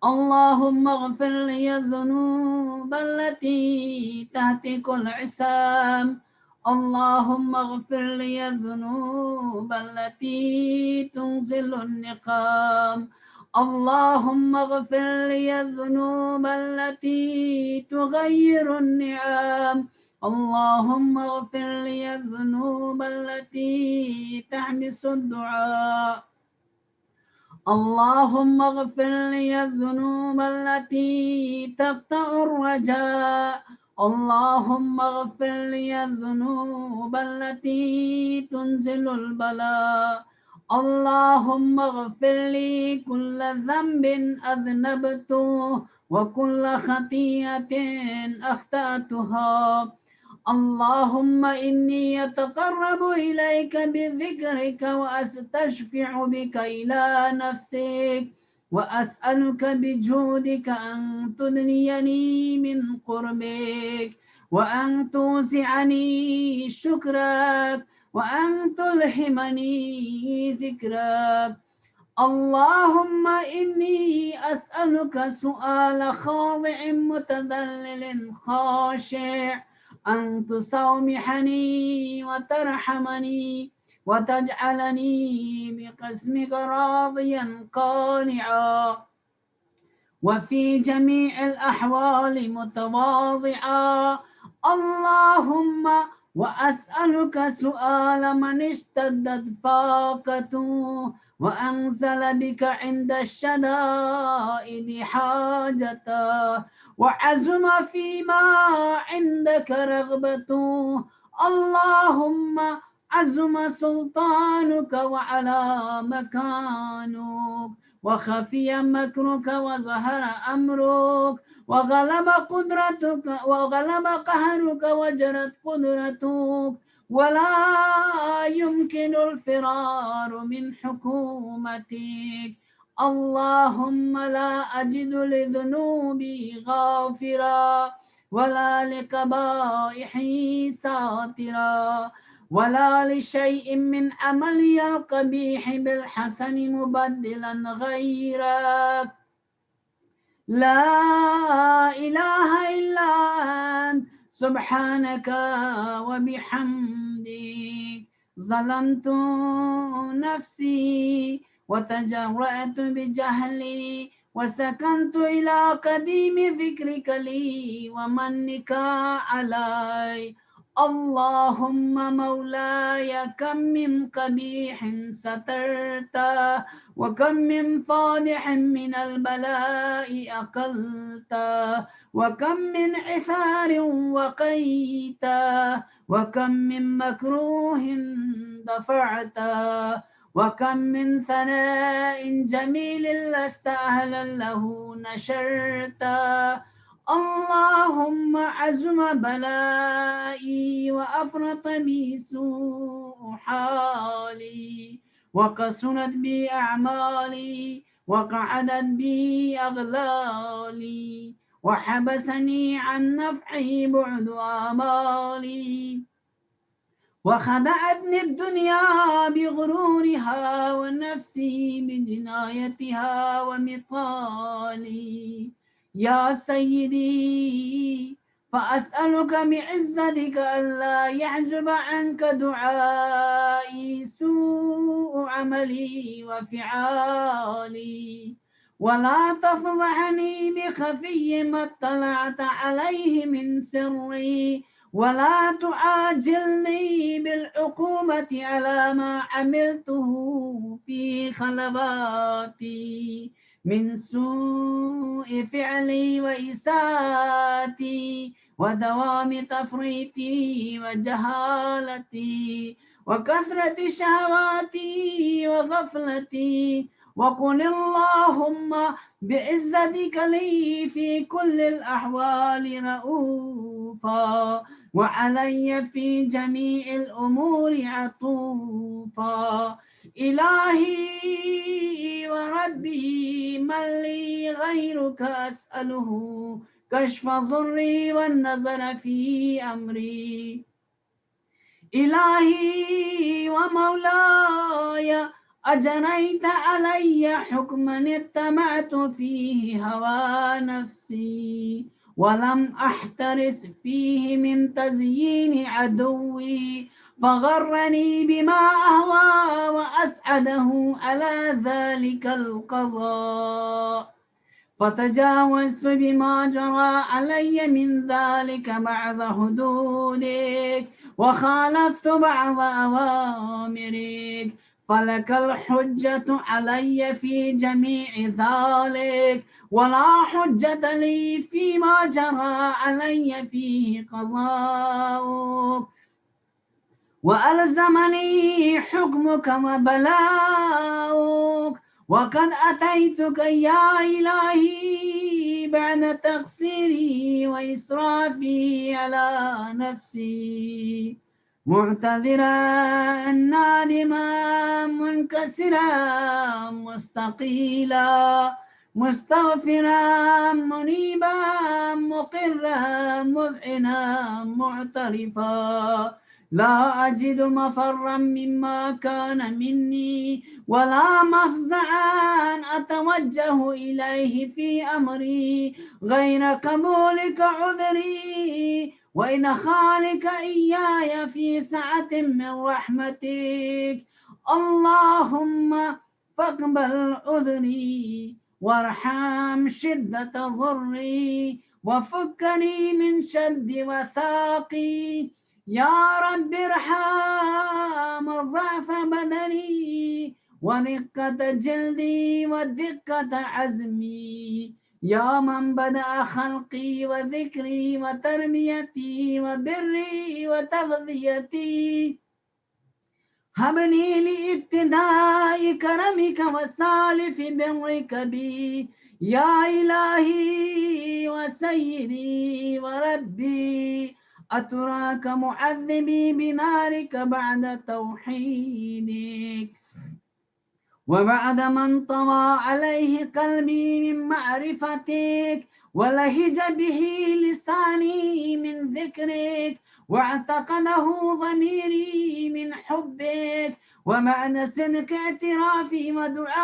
اللهم اغفر لي الذنوب التي تهتك العصام. اللهم اغفر لي الذنوب التي تنزل النقام. اللهم اغفر لي الذنوب التي تغير النعم. اللهم اغفر لي الذنوب التي تحبس الدعاء. اللهم اغفر لي الذنوب التي تفتح الرجاء. اللهم اغفر لي الذنوب التي تنزل البلاء. اللهم اغفر لي كل ذنب أذنبته وكل خطيئة أخطأتها. اللهم إني أتقرب إليك بذكرك وأستشفع بك إلى نفسك وأسألك بجودك أن تدنيني من قربك وأن توسعني شكرك وأن تلهمني ذكرك. اللهم إني أسألك سؤال خاضع متذلل خاشع أن تسامحني وترحمني وتجعلني بقسمك راضيا قانعا وفي جميع الأحوال متواضعا. اللهم وأسألك سؤال من اشتدت فاقته وأنزل بك عند الشدائد حاجته وعزم فيما عندك رغبته. اللهم عزم سلطانك وعلى مكانك وخفي مكرك وظهر أمرك وغلب قهرك وجرت قدرتك ولا يمكن الفرار من حكومتك. اللهم لا أجد لذنوبي غافرا ولا لقبائحي ساترا ولا لشيء من عملي القبيح بالحسن مبدلا غيرك. لا إله إلا أنت سبحانك وبحمدك ظلمت نفسي وتجرأت بجهلي وسكنت إلى قديم ذكرك لي ومنك علي. اللهم مولاي كم من قبيح سترته وكم من فادح من البلاء أقلته وكم من عثار وقيته وكم من مكروه دفعته وكم من ثناء جميل لست أهلا له نشرته. اللهم عزم بلائي وأفرط بي سوء حالي وقصرت بي أعمالي وقعدت بي أغلالي وحبسني عن نفعي بعد آمالي وخدعتني الدنيا بغرورها ونفسي بجنايتها ومطالي. يا سيدي فأسألك بعزتك ألا يحجب عنك دعائي سوء عملي وفعالي ولا تفضحني بخفي ما اطلعت عليه من سري ولا تعاجلني بالعقوبة على ما عملته في خلباتي من سوء فعلي وإساءتي ودوام تفريطي وجهالتي وكثرة شهواتي وغفلتي. وقل اللهم بعزتك لي في كل الأحوال رؤوفا وعلي في جميع الأمور عطوفا. إلهي وربي من لي غيرك أسأله كشف ضري والنظر في أمري. إلهي ومولاي أجريت علي حكما اتبعت فيه هوى نفسي ولم أحترس فيه من تزيين عدوي فغرني بما أهوى وأسعده على ذلك القضاء فتجاوزت بما جرى علي من ذلك بعض حدودك وخالفت بعض أوامرك فلك الحجة علي في جميع ذلك ولا حجة لي فيما جرى علي فيه قضاؤك. وألزمني حكمك وبلاؤك، وقد أتيتك يا إلهي بعد تقصيري وإسرافي على نفسي، معتذرا نادما منكسرا مستقيلا، مستغفرا منيبا مقرا مذعنا معترفا، لا أجد مفرا مما كان مني ولا مفزعا أتوجه إليه في أمري غير قبولك عذري وإدخالك إياي في سعة من رحمتك. اللهم فاقبل عذري وارحم شدة ضري وفكني من شد وثاقي. يا رب ارحم ضعف بدني ورقة جلدي ودقة عزمي، يا من بدأ خلقي وذكري وتربيتي وبري وتغذيتي، هبني لابتداء كرمك وسالف برك بي، يا إلهي وسيدي وربي، أتراك معذبي بنارك بعد توحيدك وبعد من طوى عليه قلبي من معرفتك ولهج به لساني من ذكرك واعتقده ضميري من حبك، وبعد صدق اعترافي ودعائي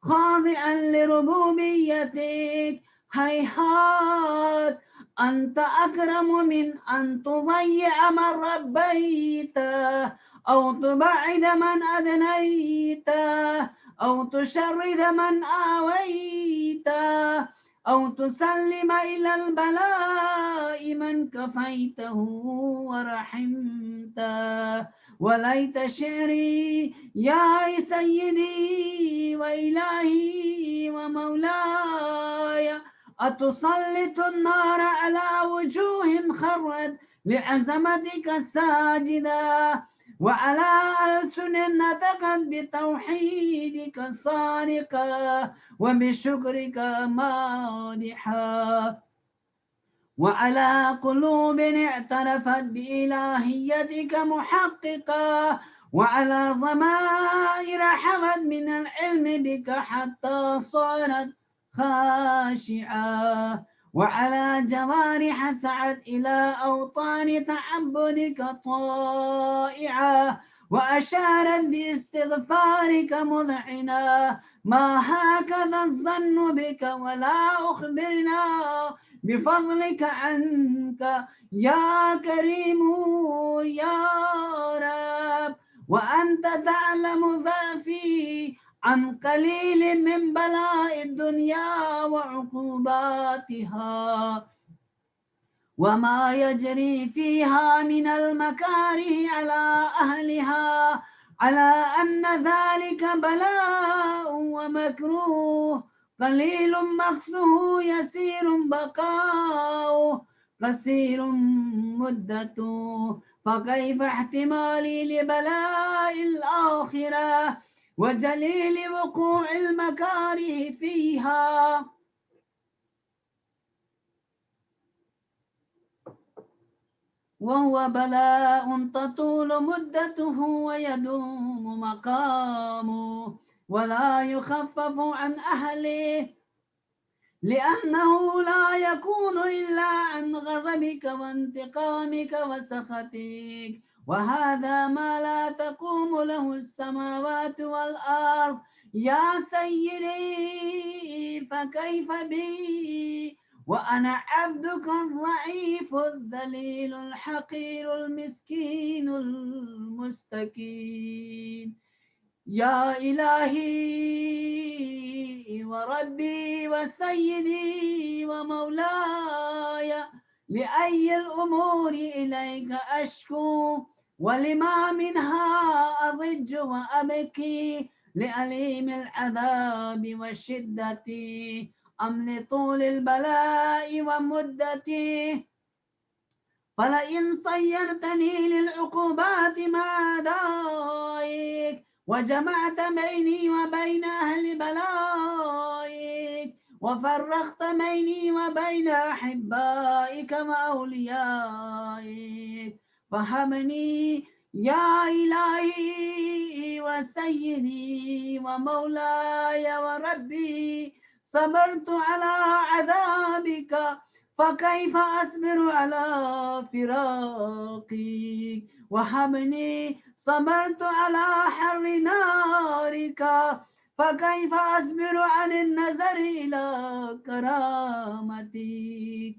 خاضعا لربوبيتك، هيهات أنت أكرم من أن تضيع من ربيته أو تبعد من أدنيته أو تشرد من آويته أو تسلم إلى البلاء من كفيته ورحمته. وليت شعري يا سيدي وإلهي ومولاي أتسلط النار على وجوه خرت لعظمتك الساجدة وعلى ألسن نطقت بتوحيدك الصادقة وبشكرك مادحا، وعلى قلوب اعترفت بإلهيتك محققة، وعلى ضمائر حمت من العلم بك حتى صارت خاشعة، وعلى جوارح سعت إلى أوطان تعبدك طائعة، وأشارت باستغفارك مذعنة. ما هكذا الظن بك ولا أخبرنا بفضلك عنك يا كريم يا رب، وأنت تعلم ضعفي عن قليل من بلاء الدنيا وعقوباتها وما يجري فيها من المكاره على أهلها، على أن ذلك بلاء ومكروه قليل مكثه يسير بقاؤه قصير مدته، فكيف احتمالي لبلاء الآخرة وجليل وقوع المكاره فيها؟ وهو بلاء تطول مدته ويدوم مقامه ولا يخفف عن أهله، لأنه لا يكون إلا عن غضبك وانتقامك وسخطك، وهذا ما لا تقوم له السماوات والأرض. يا سيدي فكيف بي وأنا عبدك الضعيف الذليل الحقير المسكين المستكين. يا إلهي وربي وسيدي ومولاي، لأي الأمور إليك أشكو ولما منها أضج وأبكي، لأليم العذاب والشدة أم لطول البلاء ومدته؟ فلئن صيرتني للعقوبات مع أعدائك وجمعت بيني وبين أهل بلائك وفرقت بيني وبين أحبائك وأوليائك فهبني يا إلهي وسيدي ومولاي وربي صبرت على عذابك فكيف أصبر على فراقك وهبني صبرت على حر نارك فكيف أصبر عن النظر إلى كرامتك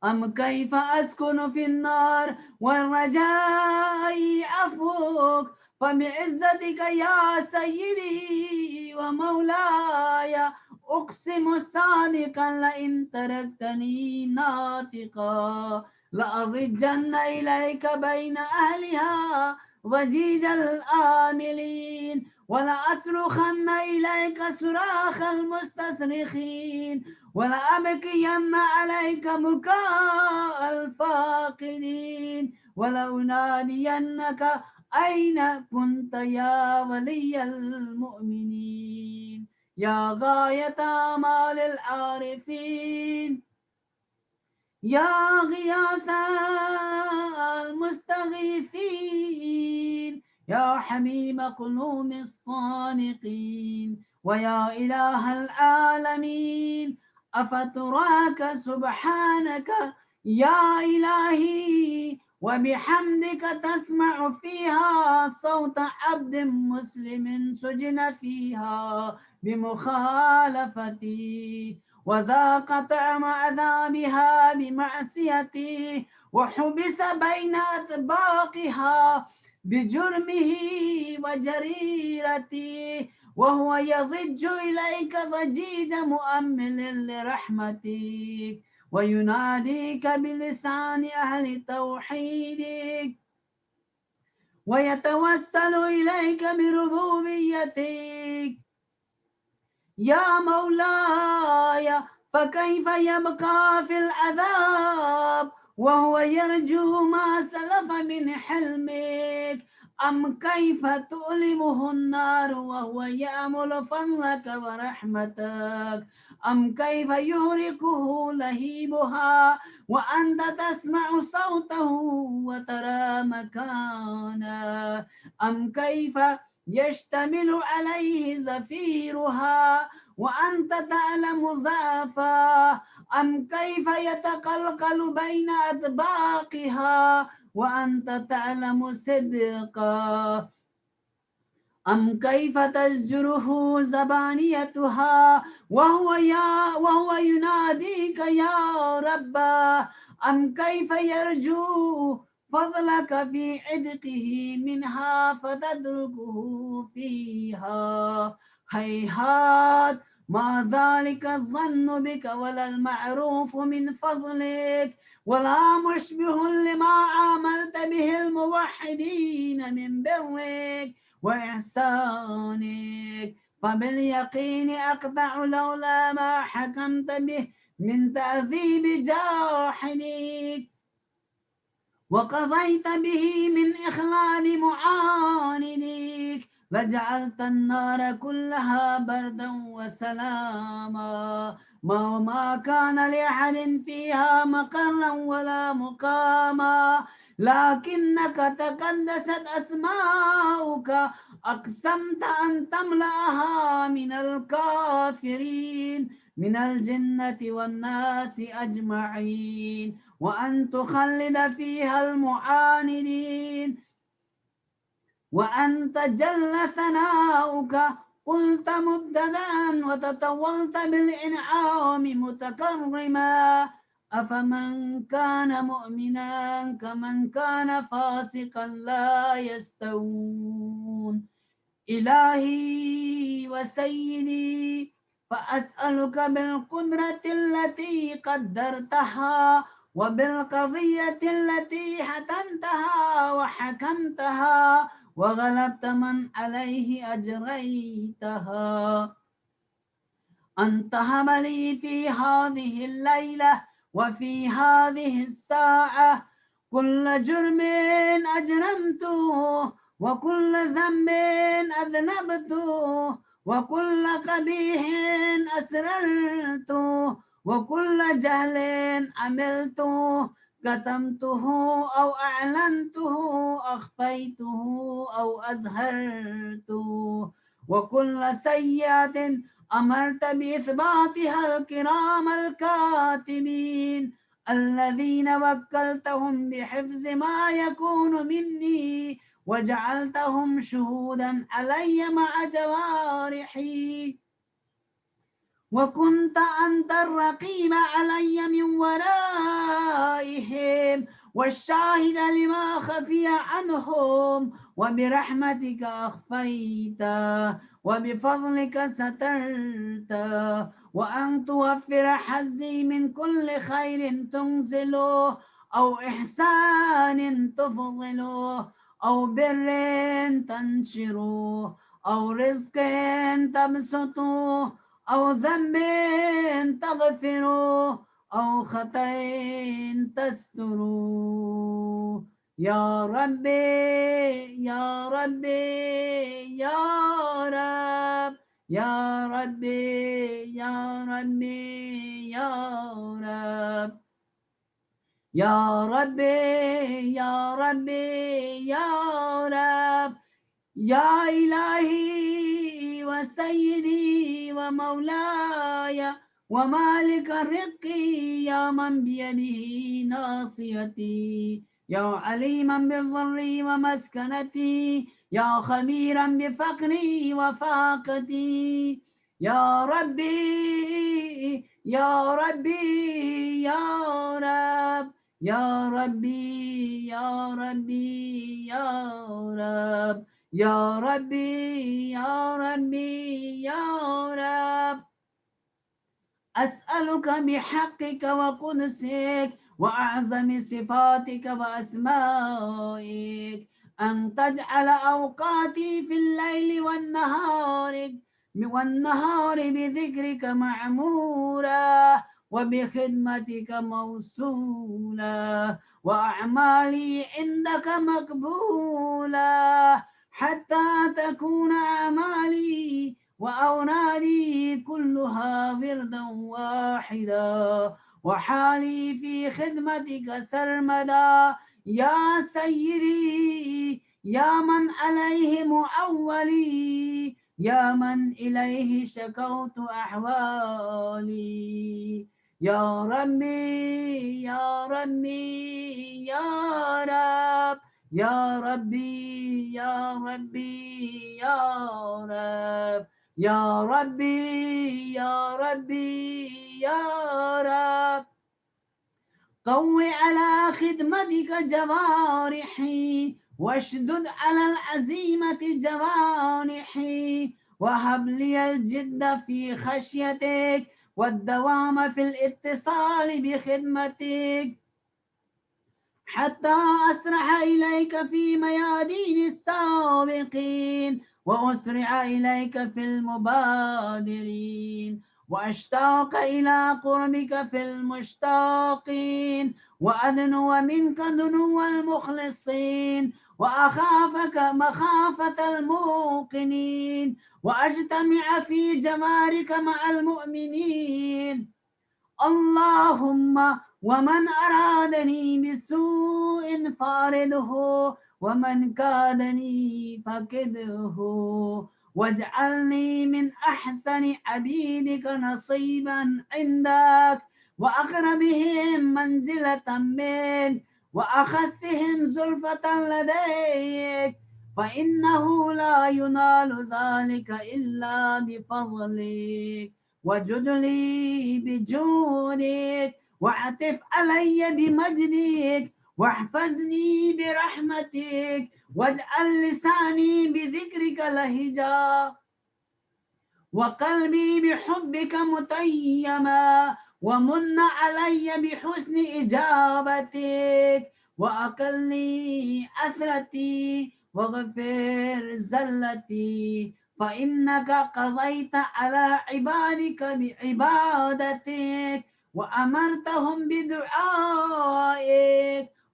أم كيف أسكن في النار والرجاء عفوك فبعزتك يا سيدي ومولاي أقسم صادقا لئن تركتني ناطقا لأضجن إليك بين أهلها ضجيج الآملين ولأصرخن إليك صراخ المستصرخين ولأبكين عليك بكاء الفاقدين ولأنادينك أين كنت يا ولي المؤمنين يا غاية آمال العارفين يا غياث المستغيثين يا حميم قلوب الصادقين ويا إله العالمين أفتراك سبحانك يا إلهي وبحمدك تسمع فيها صوت عبد مسلم سجن فيها بمخالفتي وذاق طعم عذابها بمعصيته وحبس بين أطباقها بجرمه وجريرته وهو يضج إليك ضجيج مؤمل لرحمتك ويناديك بلسان أهل توحيدك ويتوسل إليك بربوبيتك يا مولاي فكيف يبقى في العذاب وهو يرجو ما سلف من حلمك أم كيف تؤلمه النار وهو يأمل فضلك ورحمتك أم كيف يهرقه لهيبها وأنت تسمع صوته وترى مكانه أم كيف يشتمل عليه زفيرها وأنت تعلم ضعفه أم كيف يتقلقل بين أطباقها وأنت تعلم صدقه أم كيف تزجره زبانيتها وهو يناديك يا رب أم كيف يرجو فضلك في عدقه منها فتتركه فيها هيهات ما ذلك الظن بك ولا المعروف من فضلك ولا مشبه لما عاملت به الموحدين من برك وإحسانك فباليقين أقطع لولا ما حكمت به من تعذيب جاحدك وقضيت به من إخلال معاندك لجعلت النار كلها بردا وسلاما ما كان لأحد فيها مقرا ولا مقاما لكنك تقدست أسماؤك أقسمت أن تملأها من الكافرين من الجنة والناس أجمعين وأن تخلد فيها المعاندين وأنت جل ثناؤك قلت مبتدأ وتطولت بالإنعام متكرما أفمن كان مؤمنا كمن كان فاسقا لا يستوون إلهي وسيدي فأسألك بالقدرة التي قدرتها وبالقضية التي حتمتها وحكمتها وغلبت من عليه أجريتها أن تهب لي في هذه الليلة وفي هذه الساعة كل جرم أجرمته وكل ذنب أذنبته وكل قبيح أسررته وكل جهل عملته كتمته أو أعلنته أخفيته أو أزهرته وكل سيئة أمرت بإثباتها الكرام الكاتبين الذين وكلتهم بحفظ ما يكون مني وجعلتهم شهودا علي مع جوارحي وكنت أنت الرقيب علي من ورائهم والشاهد لما خفي عنهم وبرحمتك أخفيت وبفضلك سترت وأن توفر حظي من كل خير تنزله أو إحسان تفضله أو بر تنشره أو رزق تبسطه أو ذنب تغفره أو خطأ تستره يا ربي يا ربي يا رب يا ربي يا ربي يا رب يا ربي يا ربي يا رب يا إلهي وسيدي ومولاي ومالك الرق يا من بيده ناصيتي يا عليما بالضر ومسكنتي يا خبيرا بفقري وفاقتي يا ربي يا ربي يا رب يا ربي يا ربي يا رب يا ربي يا ربي يا رب أسألك بحقك وقدسك وأعظم صفاتك وأسمائك أن تجعل أوقاتي في الليل والنهار بذكرك معمورة وبخدمتك موصولة وأعمالي عندك مقبولة حتى تكون أعمالي وأولادي كلها وردا واحدا وحالي في خدمتك سرمدا يا سيدي يا من عليه مؤولي يا من إليه شكوت أحوالي يا ربي يا ربي يا رب يا ربي يا ربي يا رب يا ربي يا ربي يا رب قو على خدمتك جوارحي واشدد على العزيمة جوانحي وهب لي الجد في خشيتك والدوام في الاتصال بخدمتك حتى أسرع إليك في ميادين السابقين وأسرع إليك في المبادرين وأشتاق إلى قربك في المشتاقين وأدنو منك دنو المخلصين وأخافك مخافة الموقنين وأجتمع في جوارك مع المؤمنين اللهم ومن أرادني بسوء فارده ومن كادني فكده واجعلني من أحسن عبيدك نصيبا عندك وأقربهم منزلة منك وأخسهم زلفة لديك فإنه لا ينال ذلك إلا بفضلك وجد لي بجودك واعطف علي بمجدك واحفظني برحمتك واجعل لساني بذكرك لهجا وقلبي بحبك متيما ومن علي بحسن إجابتك وأقلني أثرتي واغفر زلتي فإنك قضيت على عبادك بعبادتك وأمرتهم بدعائك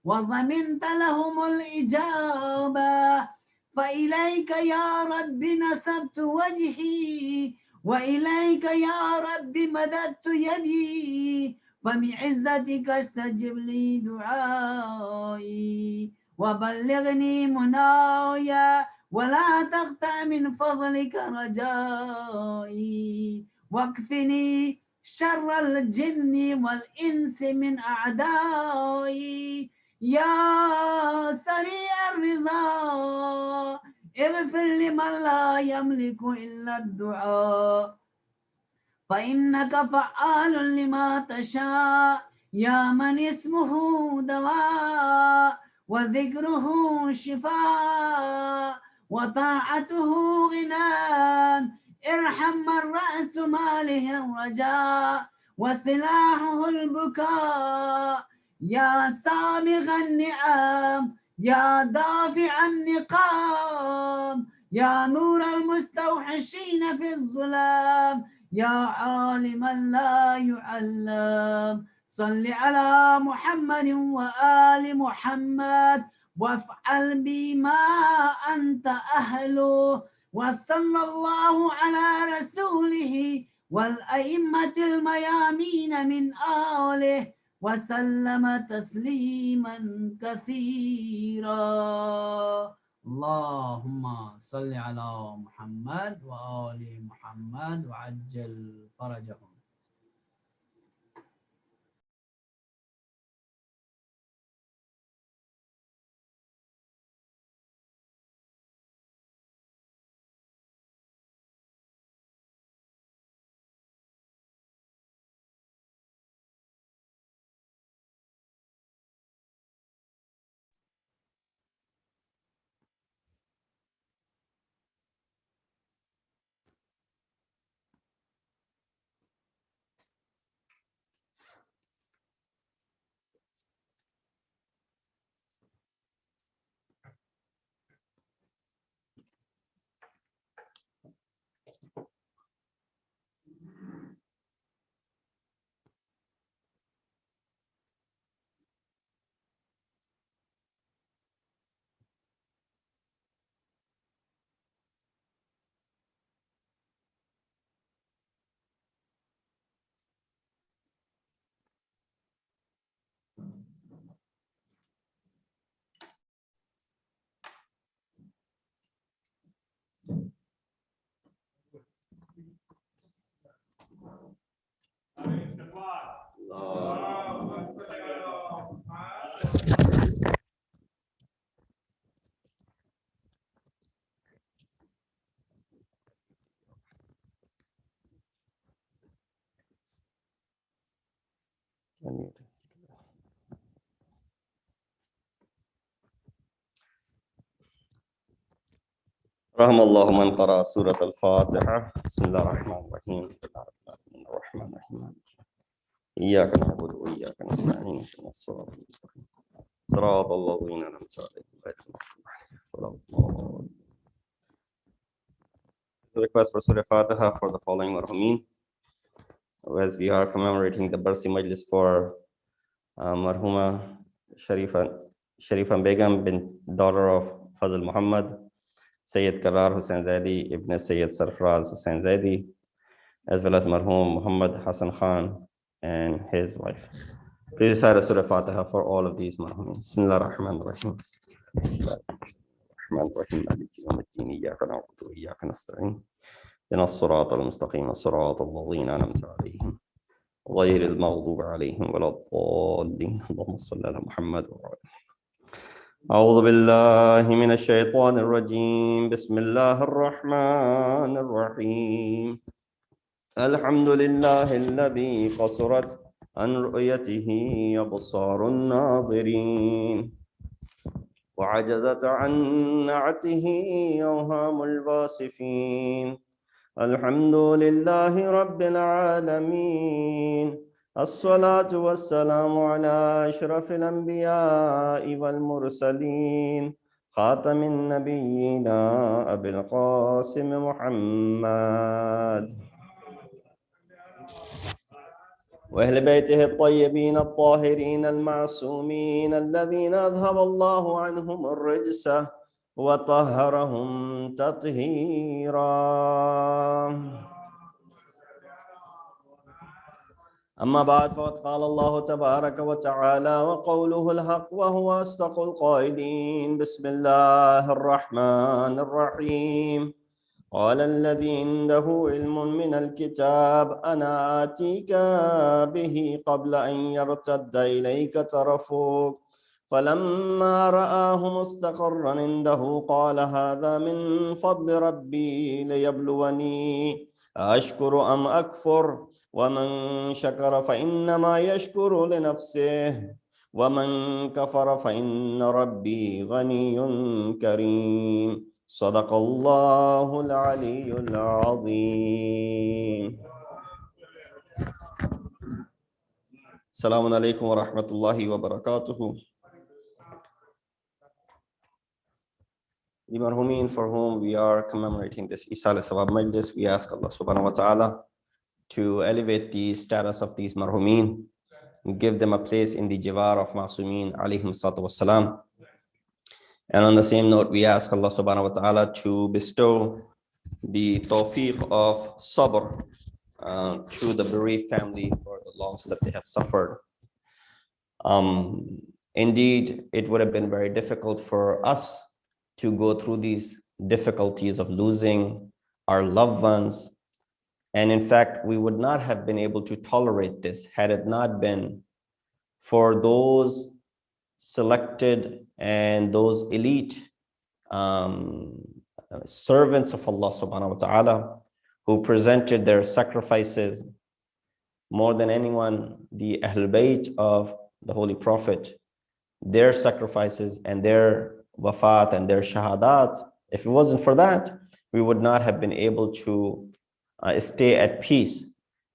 وضمنت لهم الإجابة، فإليك يا رب نسبت وجهي وإليك يا رب مددت يدي، فبعزتك استجب لي دعائي وبلغني منايا، ولا تقطع من فضلك رجائي، واكفني شر الجن والإنس من أعدائي، يا سريع الرضا اغفر لمن لا يملك إلا الدعاء، فإنك فعال لما تشاء، يا من اسمه دواء وذكره شفاء وطاعته غنى، ارحم من رأس ماله الرجاء وسلاحه البكاء، يا سابغ النعم يا دافع النقام، يا نور المستوحشين في الظلام، يا عالما لا يعلم، صل على محمد وآل محمد وافعل بما أنت أهله، وصلى الله على رسوله والأئمة الميامين من آله وسلم تسليما كثيرا. اللهم صل على محمد وآل محمد وعجل فرجهم. رحم الله من قرأ سورة الفاتحة. بسم الله الرحمن الرحيم. الرحمن الرحيم. إياك نعبد وإياك نستعين اهدنا الصراط المستقيم صراط الذين أنعمت عليهم غير المغضوب عليهم ولا الضالين. Request for Surah Fatiha for the following marhumin. As we are commemorating the birthday majlis for marhuma Sharifa Begum, daughter of Fazl Muhammad, Syed Karar Hussain Zaidi, Ibn Syed Sarfraz Hussain Zaidi, as well as marhum Muhammad Hassan Khan and his wife. Please recite a Surah Fatiha for all of these marhumin. Bismillah ar-Rahman ar-Rahim. الرحمن الرحيم مالك يوم الدين إياك نعبد وإياك نستعين اهدنا الصراط المستقيم صراط الذين أنعمت عليهم غير المغضوب عليهم ولا الضالين. اللهم صل على محمد وعلى أعوذ بالله من الشيطان الرجيم. بسم الله الرحمن الرحيم. الحمد لله الذي قصرت عن رؤيته أبصار الناظرين وعجزت عن نعته أوهام الواصفين. الحمد لله رب العالمين. الصلاة والسلام على أشرف الأنبياء والمرسلين خاتم النبيين أبي القاسم محمد وأهل بيته الطيبين الطاهرين المعصومين الذين أذهب الله عنهم الرجس وطهرهم تطهيرا. أما بعد فقد قال الله تبارك وتعالى وقوله الحق وهو أصدق القائلين. بسم الله الرحمن الرحيم. قال الذي عنده علم من الكتاب أنا آتيك به قبل أن يرتد إليك طرفك فلما رآه مستقرا عنده قال هذا من فضل ربي ليبلوني أشكر أم أكفر ومن شكر فإنما يشكر لنفسه ومن كفر فإن ربي غني كريم. صدق الله العلي العظيم. السلام عليكم ورحمة الله وبركاته. The marhumin for whom we are commemorating this Eisal-e-Thawab Majlis, we ask Allah subhanahu wa ta'ala to elevate the status of these marhumin and give them a place in the Jiwar of Masumin alayhim salatu wassalam. And on the same note, we ask Allah subhanahu wa ta'ala to bestow the tawfiq of sabr to the bereaved family for the loss that they have suffered. Indeed, it would have been very difficult for us to go through these difficulties of losing our loved ones. And in fact, we would not have been able to tolerate this had it not been for those selected and those elite servants of Allah subhanahu wa ta'ala who presented their sacrifices more than anyone, the Ahlul Bayt of the Holy Prophet, their sacrifices and their wafat and their shahadat. If it wasn't for that, we would not have been able to stay at peace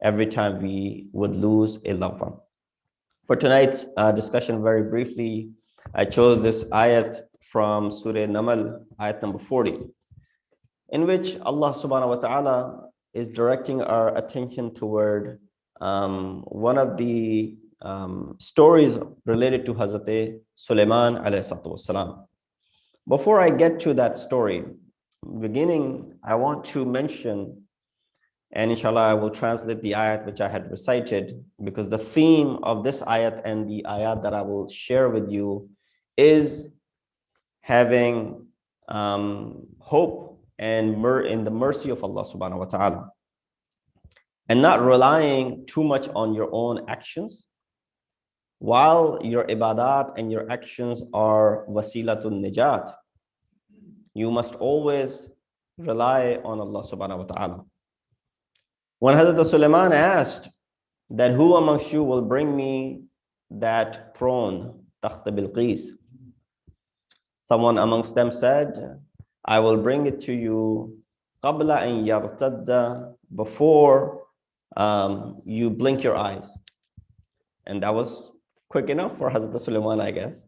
every time we would lose a loved one. For tonight's discussion, very briefly, I chose this ayat from Surah Namal, ayat number 40, in which Allah subhanahu wa ta'ala is directing our attention toward one of the stories related to Hazrat Sulaiman alayhi salatu wassalam. Before I get to that story, beginning, I want to mention, and inshallah I will translate the ayat which I had recited, because the theme of this ayat and the ayat that I will share with you is having hope and in the mercy of Allah subhanahu wa ta'ala, and not relying too much on your own actions. While your ibadat and your actions are wasilatul najat, you must always rely on Allah subhanahu wa ta'ala. When Hazrat Sulaiman asked that who amongst you will bring me that throne, Takht Bilqis, someone amongst them said, I will bring it to you qabla an yartadda, before you blink your eyes. And that was quick enough for Hazrat Sulaiman, I guess.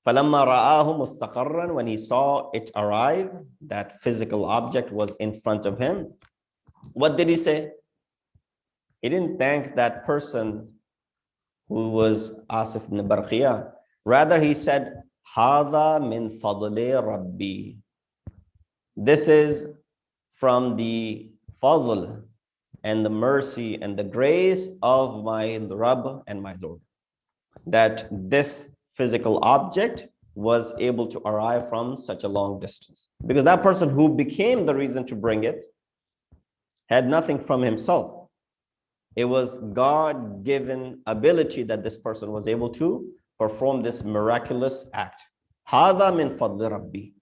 فَلَمَّا رَآهُ مُسْتَقَرًّا, when he saw it arrive, that physical object was in front of him, what did he say? He didn't thank that person who was Asif ibn Barqiyah. Rather, he said, هَذَا مِنْ فَضْلِ رَبِّي. This is from the fadl and the mercy and the grace of my Rabb and my Lord, that this physical object was able to arrive from such a long distance. Because that person who became the reason to bring it had nothing from himself. It was God-given ability that this person was able to perform this miraculous act. هَذَا مِنْ فَضْلِ رَبِّي.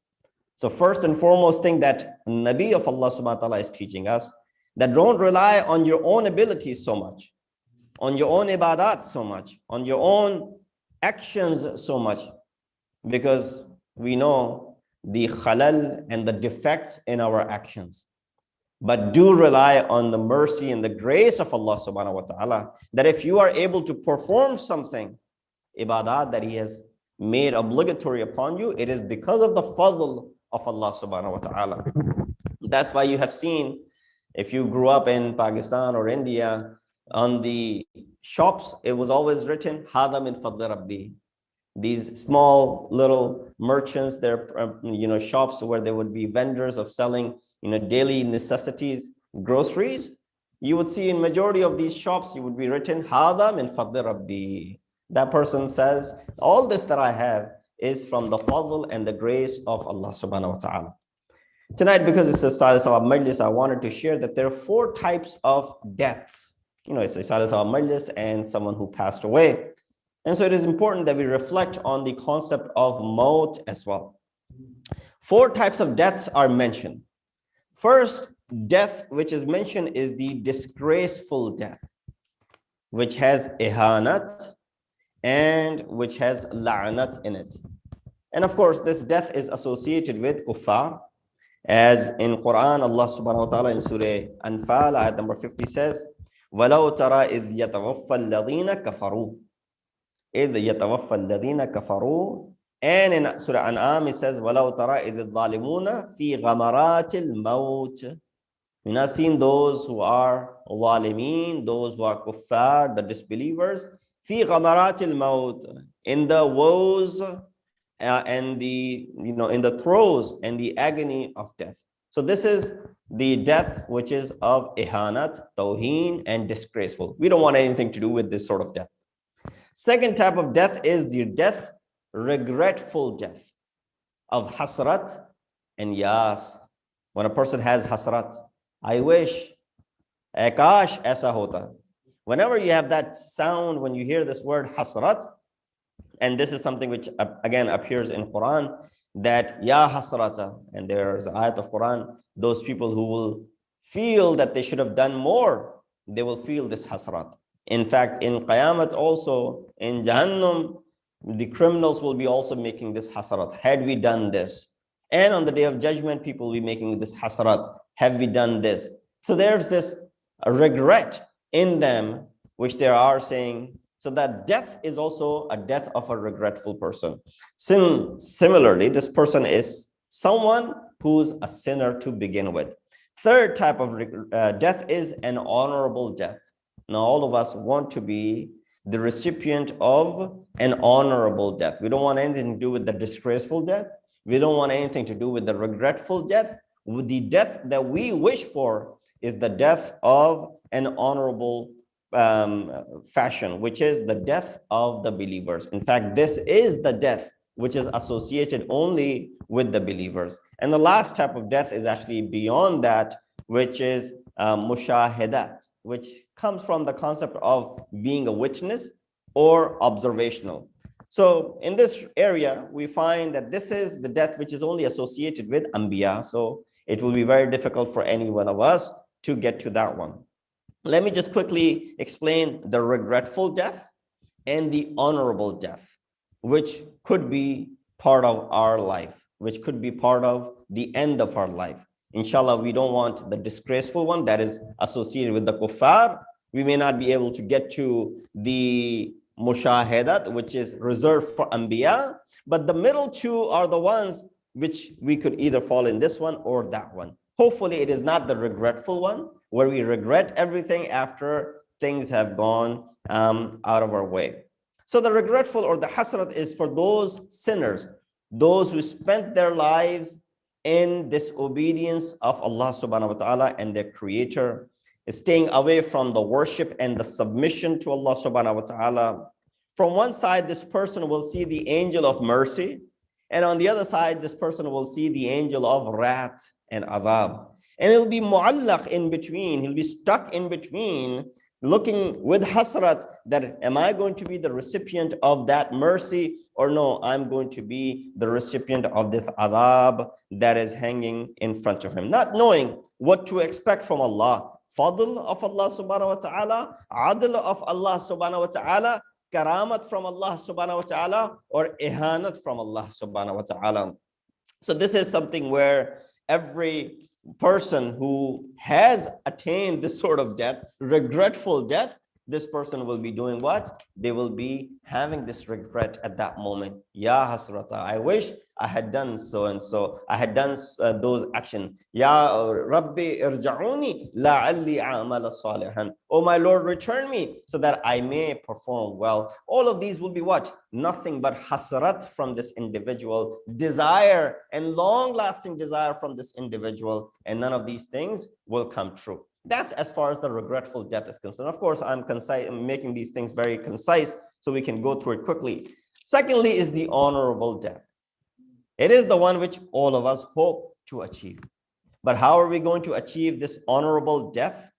So first and foremost thing that Nabi of Allah subhanahu wa ta'ala is teaching us, that don't rely on your own abilities so much, on your own ibadat so much, on your own actions so much, because we know the khalal and the defects in our actions. But do rely on the mercy and the grace of Allah subhanahu wa ta'ala, that if you are able to perform something, ibadat that He has made obligatory upon you, it is because of the fadl of Allah subhanahu wa ta'ala. That's why you have seen, if you grew up in Pakistan or India, On the shops, it was always written, Hada min fadli Rabbi. These small little merchants, their shops where there would be vendors of selling daily necessities, groceries. You would see in majority of these shops, you would be written, Hada min fadli Rabbi. That person says, all this that I have is from the fadl and the grace of Allah subhanahu wa ta'ala. Tonight, because it's a Eisal-e-Thawab Majlis, I wanted to share that there are 4 types of deaths. It's a Eisal-e-Thawab Majlis and someone who passed away. And so it is important that we reflect on the concept of maut as well. 4 types of deaths are mentioned. First death which is mentioned is the disgraceful death, which has ihanat and which has la'anat in it. And of course, this death is associated with kuffar. As in Quran, Allah subhanahu wa ta'ala in Surah Anfal, ayat number 50 says, وَلَوْ تَرَى إِذْ يَتَوَفَّى الَّذِينَ كَفَرُوا إِذْ يَتَوَفَّى الَّذِينَ كَفَرُوا. And in Surah An'am, it says, وَلَوْ تَرَى إِذِ الظَّالِمُونَ فِي غَمَرَاتِ الْمَوْتِ. You're not seeing those who are zalimeen, those who are kuffar, the disbelievers, فِي غَمَرَاتِ الْمَوْتِ, in the woes and the, in the throes and the agony of death. So this is the death which is of ihanat, tawheen, and disgraceful. We don't want anything to do with this sort of death. Second type of death is the death, regretful death, of hasrat and yas. When a person has hasrat, I wish, kash aisa hota. Whenever you have that sound, when you hear this word hasrat, and this is something which again appears in Quran, that ya hasrata, and there's an ayat of Quran, those people who will feel that they should have done more, they will feel this hasrat. In fact, in Qayamat also, in Jahannam, the criminals will be also making this hasrat. Had we done this? And on the day of judgment, people will be making this hasrat. Have we done this? So there's this regret in them, which they are saying. So that death is also a death of a regretful person. Similarly, this person is someone who's a sinner to begin with. Third type of death is an honorable death. Now, all of us want to be the recipient of an honorable death. We don't want anything to do with the disgraceful death. We don't want anything to do with the regretful death. The death that we wish for is the death of an honorable fashion, which is the death of the believers. In fact, this is the death which is associated only with the believers. And the last type of death is actually beyond that, which is mushahadat, which comes from the concept of being a witness or observational. So in this area, we find that this is the death which is only associated with Anbiya. So it will be very difficult for any one of us to get to that one. Let me just quickly explain the regretful death and the honorable death, which could be part of our life, which could be part of the end of our life. Inshallah, we don't want the disgraceful one that is associated with the kuffar. We may not be able to get to the mushahadat, which is reserved for Anbiya, but the middle two are the ones which we could either fall in this one or that one. Hopefully, it is not the regretful one, where we regret everything after things have gone out of our way. So the regretful or the hasrat is for those sinners, those who spent their lives in disobedience of Allah subhanahu wa ta'ala and their creator, staying away from the worship and the submission to Allah subhanahu wa ta'ala. From one side, this person will see the angel of mercy, and on the other side, this person will see the angel of wrath and adhab. And he'll be mu'allaq in between, he'll be stuck in between, looking with hasrat that am I going to be the recipient of that mercy, or no, I'm going to be the recipient of this adhab that is hanging in front of him, not knowing what to expect from Allah. Fadl of Allah subhanahu wa ta'ala, adl of Allah subhanahu wa ta'ala, karamat from Allah subhanahu wa ta'ala, or ihanat from Allah subhanahu wa ta'ala. So this is something where every person who has attained this sort of death, regretful death, this person will be doing what? They will be having this regret at that moment. Ya hasrata, I wish I had done so and so. I had done those actions. Ya Rabbi irja'uni la'alli a'mala salihan. Oh my Lord, return me so that I may perform well. All of these will be what? Nothing but hasrat from this individual, desire and long-lasting desire from this individual, and none of these things will come true. That's as far as the regretful death is concerned. Of course, I'm making these things very concise so we can go through it quickly. Secondly is the honorable death. It is the one which all of us hope to achieve. But how are we going to achieve this honorable death,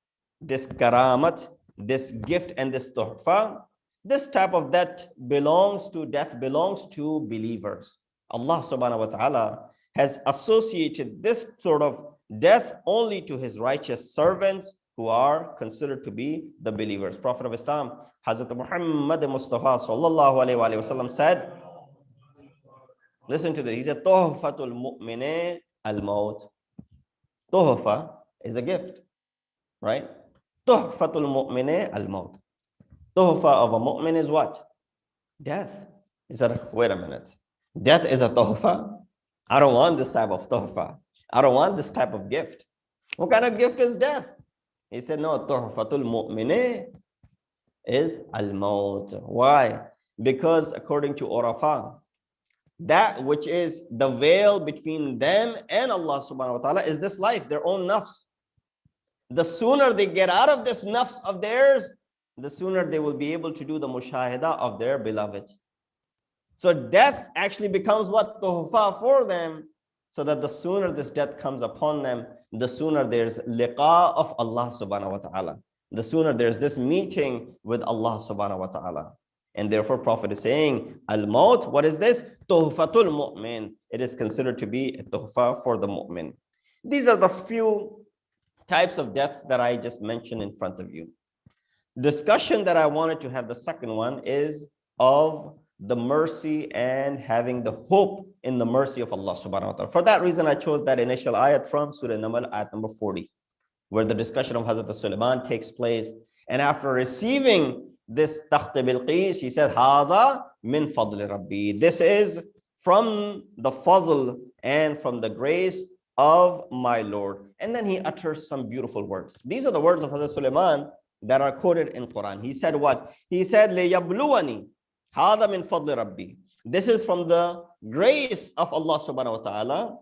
this karamat, this gift and this tuhfa? This type of death belongs to believers. Allah subhanahu wa ta'ala has associated this sort of death only to his righteous servants who are considered to be the believers. Prophet of Islam, Hazrat Muhammad Mustafa sallallahu alayhi wa sallam said, listen to this, he said, Tuhfatul mu'mine al-maut. Tuhfa is a gift, right? Tuhfatul mu'mine al-maut. Tuhfa of a mu'min is what? Death. He said, wait a minute. Death is a tuhfa? I don't want this type of tuhfa. I don't want this type of gift. What kind of gift is death? He said, no, tuhfatul mu'mine is al-maut. Why? Because according to Urafa, that which is the veil between them and Allah subhanahu wa ta'ala is this life, their own nafs. The sooner they get out of this nafs of theirs, the sooner they will be able to do the mushahada of their beloved. So death actually becomes what? Tuhfa for them, so that the sooner this death comes upon them, the sooner there's liqa of Allah subhanahu wa ta'ala. The sooner there's this meeting with Allah subhanahu wa ta'ala. And therefore Prophet is saying, al-maut, what is this? Tuhfatul mu'min. It is considered to be a tuhfa for the mu'min. These are the few types of deaths that I just mentioned in front of you. Discussion that I wanted to have, the second one, is of the mercy and having the hope in the mercy of Allah subhanahu wa ta'ala. For that reason, I chose that initial ayat from Surah Naml, ayat number 40, where the discussion of Hazrat Sulaiman takes place. And after receiving this Takht Bilqis, he said, Hada min fadli Rabbi. This is from the fadl and from the grace of my Lord. And then he utters some beautiful words. These are the words of Hazrat Sulaiman that are quoted in Quran. He said what? He said, لِيَبْلُوَنِي هَذَا مِنْ فَضْلِ رَبِّي. This is from the grace of Allah subhanahu wa ta'ala.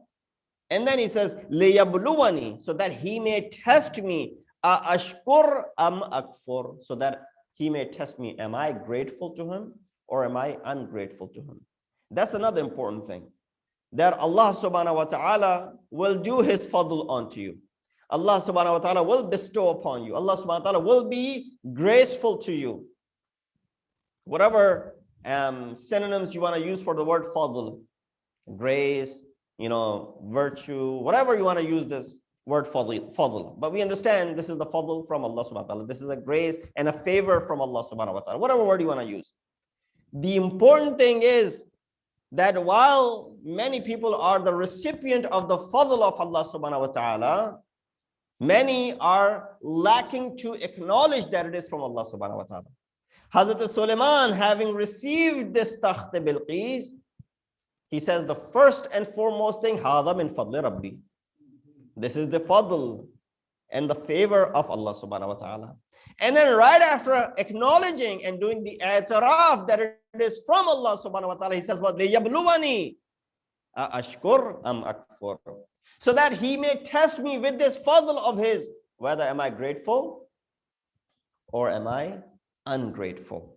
And then he says, لِيَبْلُوَنِي, so that he may test me, أَأَشْكُرْ أَمْ أَكْفُرْ, so that he may test me, am I grateful to him or am I ungrateful to him? That's another important thing, that Allah subhanahu wa ta'ala will do his fadl onto you. Allah subhanahu wa ta'ala will bestow upon you. Allah subhanahu wa ta'ala will be graceful to you. Whatever synonyms you want to use for the word fadl, grace, virtue, whatever you want to use this word fadl. But we understand this is the fadl from Allah subhanahu wa ta'ala. This is a grace and a favor from Allah subhanahu wa ta'ala. Whatever word you want to use. The important thing is that while many people are the recipient of the fadl of Allah subhanahu wa ta'ala, many are lacking to acknowledge that it is from Allah subhanahu wa ta'ala. Hazrat Sulaiman, having received this Takht Bilqis, he says the first and foremost thing, Hada min fadli Rabbi. This is the fadl and the favor of Allah subhanahu wa ta'ala. And then right after acknowledging and doing the i'tiraf that it is from Allah subhanahu wa ta'ala, he says, what? لِيَبْلُوَنِي أَأَشْكُرْ أَمْ أَكْفُرْ, so that he may test me with this fadl of his, whether am I grateful or am I ungrateful.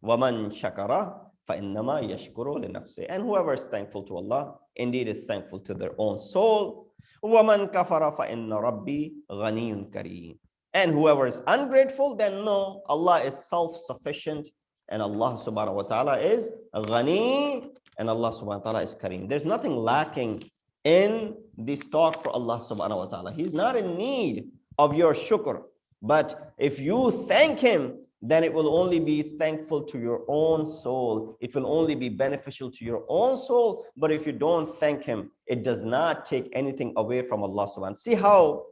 وَمَنْ شَكَرَ فَإِنَّمَا يَشْكُرُ لِنَفْسِهِ. And whoever is thankful to Allah, indeed is thankful to their own soul. وَمَنْ كَفَرَ فَإِنَّ رَبِّي غَنِيٌّ كَرِيمٌ. And whoever is ungrateful, then no, Allah is self-sufficient, and Allah subhanahu wa ta'ala is ghani, and Allah subhanahu wa ta'ala is kareem. There's nothing lacking in the stock for Allah subhanahu wa ta'ala. He's not in need of your shukr. But if you thank him, then it will only be thankful to your own soul. It will only be beneficial to your own soul. But if you don't thank him, it does not take anything away from Allah subhanahu. See how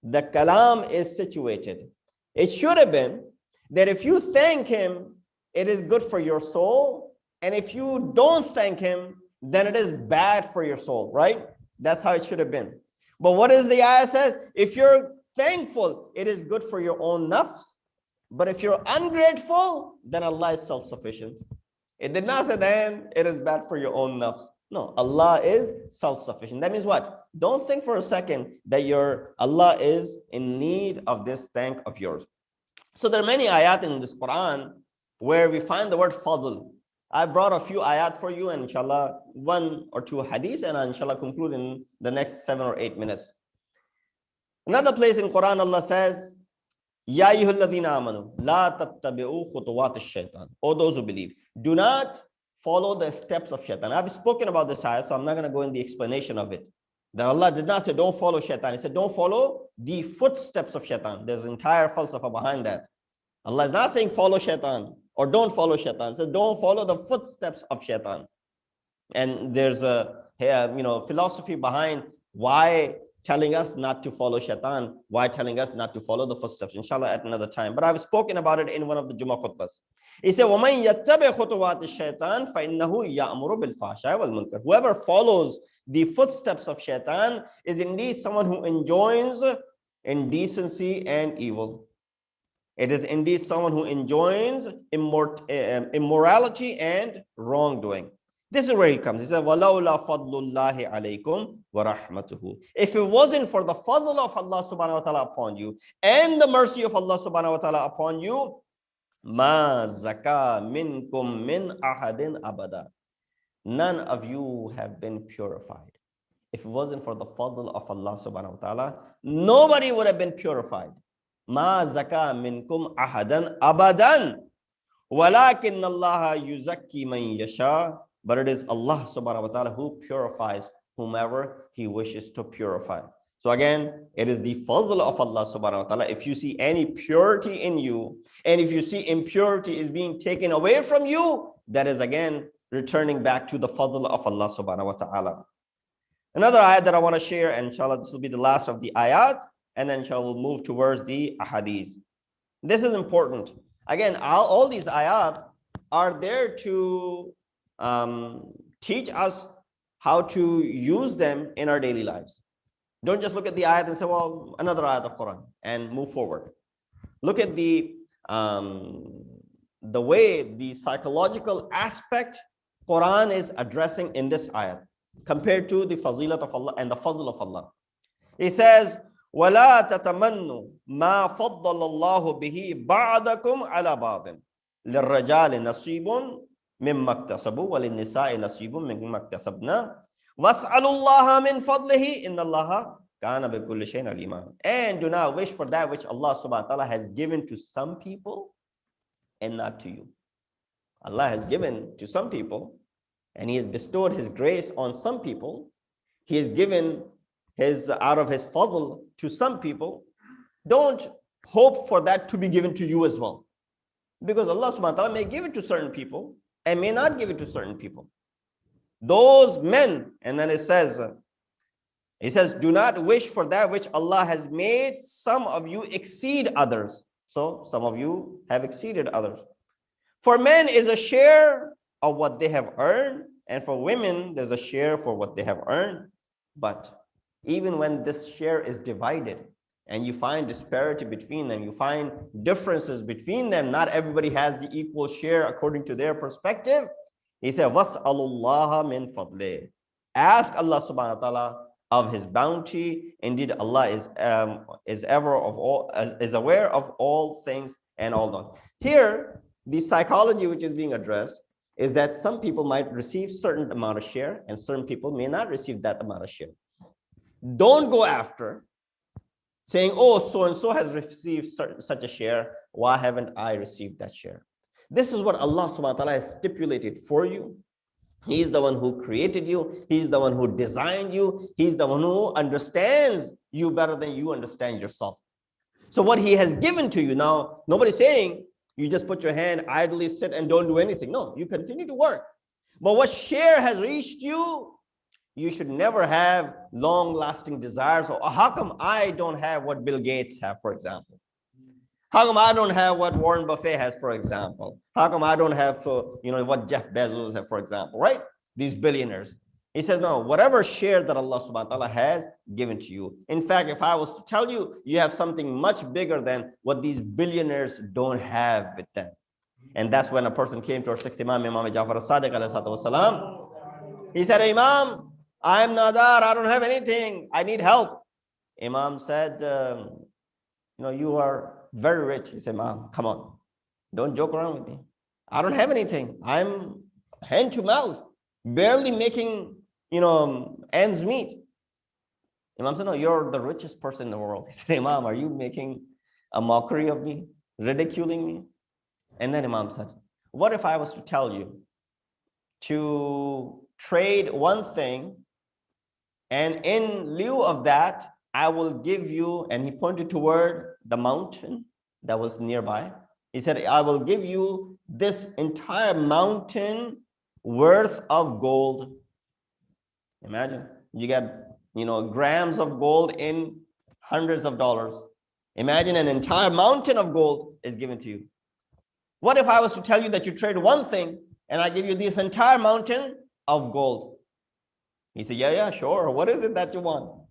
the kalam is situated. It should have been that if you thank him, it is good for your soul. And if you don't thank him, then it is bad for your soul, right? That's how it should have been. But what is the ayah says? If you're thankful, it is good for your own nafs. But if you're ungrateful, then Allah is self-sufficient. It did not say then it is bad for your own nafs. No, Allah is self-sufficient. That means what? Don't think for a second that Allah is in need of this thank of yours. So there are many ayat in this Quran where we find the word fadl. I brought a few ayat for you, and inshallah, 1 or 2 hadiths, and I'll inshallah conclude in the next 7 or 8 minutes. Another place in Quran, Allah says, Ya ayyuhalladhina amanu, la tattabi'u khutuwat ash-shaytan. O those who believe, do not follow the steps of shaitan. I've spoken about this ayat, so I'm not going to go in the explanation of it. That Allah did not say don't follow shaitan. He said don't follow the footsteps of shaitan. There's an entire falsafa behind that. Allah is not saying follow shaitan or don't follow shaitan. He said don't follow the footsteps of shaitan. And there's a philosophy behind why telling us not to follow shaitan, why telling us not to follow the footsteps. Inshallah at another time. But I've spoken about it in one of the Jumah khutbahs. He said, وَمَنْ يَتَّبِعْ خُطُوَاتِ الشَّيْطَانِ فَإِنَّهُ يَأْمُرُ بِالْفَحْشَاءِ وَالْمُنكَرِ. Whoever follows the footsteps of shaitan is indeed someone who enjoins indecency and evil. It is indeed someone who enjoins immorality and wrongdoing. This is where he comes. He said, وَلَوْلَا فَضْلُ اللَّهِ عَلَيْكُمْ وَرَحْمَتُهُ. If it wasn't for the fadl of Allah subhanahu wa ta'ala upon you and the mercy of Allah subhanahu wa ta'ala upon you, مَا زَكَى مِنْكُمْ مِنْ أَحَدٍ أَبَدًا. None of you have been purified. If it wasn't for the fadl of Allah subhanahu wa ta'ala, nobody would have been purified. مَا زَكَى مِنْكُمْ أَحَدًا أَبَدًا وَلَكِنَّ اللَّهَ يُزَكِّي مَنْ يَشَاءُ. But it is Allah subhanahu wa ta'ala who purifies whomever he wishes to purify. So again, it is the fadl of Allah subhanahu wa ta'ala. If you see any purity in you, and if you see impurity is being taken away from you, that is again returning back to the fadl of Allah subhanahu wa ta'ala. Another ayat that I want to share, and inshallah this will be the last of the ayat, and then inshallah we'll move towards the ahadith. This is important. Again, all these ayat are there to teach us how to use them in our daily lives. Don't just look at the ayat and say, well, another ayat of Quran and move forward. Look at the way the psychological aspect Quran is addressing in this ayat compared to the fazilat of Allah and the fadl of Allah. He says, وَلَا تَتَمَنُّوا مَا فَضَّلَ اللَّهُ بِهِ بَعْدَكُمْ عَلَى بَعْضٍ لِلرَّجَالِ نَصِيبٌ مِمَّا اكْتَسَبُوا وَلِلنِّسَاءِ نَصِيبٌ مِمَّا اكْتَسَبْنَا وَاسْأَلُوا اللَّهَ مِنْ فَضْلِهِ إِنَّ اللَّهَ كَانَ بِكُلِّ شَيْءٍ عَلِيمًا. And do not wish for that which Allah subhanahu wa ta'ala has given to some people and not to you. Allah has given to some people and he has bestowed his grace on some people. He has given out of his fadl to some people. Don't hope for that to be given to you as well. Because Allah subhanahu wa ta'ala may give it to certain people and may not give it to certain people. Those men, and then it says, do not wish for that which Allah has made some of you exceed others. So some of you have exceeded others. For men is a share of what they have earned, and for women there's a share for what they have earned. But even when this share is divided and you find disparity between them, you find differences between them, not everybody has the equal share according to their perspective. He said, وَاسْأَلُوا اللَّهَ مِنْ فَضْلِهِ. Ask Allah subhanahu wa ta'ala of his bounty. Indeed, Allah is aware of all things and all that. Here, the psychology which is being addressed is that some people might receive certain amount of share and certain people may not receive that amount of share. Don't go after saying, oh, so-and-so has received such a share. Why haven't I received that share? This is what Allah subhanahu wa ta'ala has stipulated for you. He is the one who created you. He's the one who designed you. He's the one who understands you better than you understand yourself. So what he has given to you now, nobody's saying you just put your hand, idly sit and don't do anything. No, you continue to work. But what share has reached you, you should never have long-lasting desires. Or how come I don't have what Bill Gates have, for example? How come I don't have what Warren Buffett has, for example? How come I don't have, what Jeff Bezos has, for example, right? These billionaires. He says, no, whatever share that Allah subhanahu wa ta'ala has given to you. In fact, if I was to tell you, you have something much bigger than what these billionaires don't have with them. And that's when a person came to our sixth Imam, Imam Jafar as-Sadiq alayhi salatu wasalam. He said, Imam, I'm nadar, I don't have anything, I need help. Imam said, you are very rich. He said, Imam, come on, don't joke around with me. I don't have anything. I'm hand to mouth, barely making, ends meet. Imam said, no, you're the richest person in the world. He said, Imam, are you making a mockery of me, ridiculing me? And then Imam said, what if I was to tell you to trade one thing, and in lieu of that, I will give you, and he pointed toward the mountain that was nearby. He said, I will give you this entire mountain worth of gold. Imagine, you get, grams of gold in hundreds of dollars. Imagine an entire mountain of gold is given to you. What if I was to tell you that you trade one thing and I give you this entire mountain of gold? He said, yeah, sure. What is it that you want?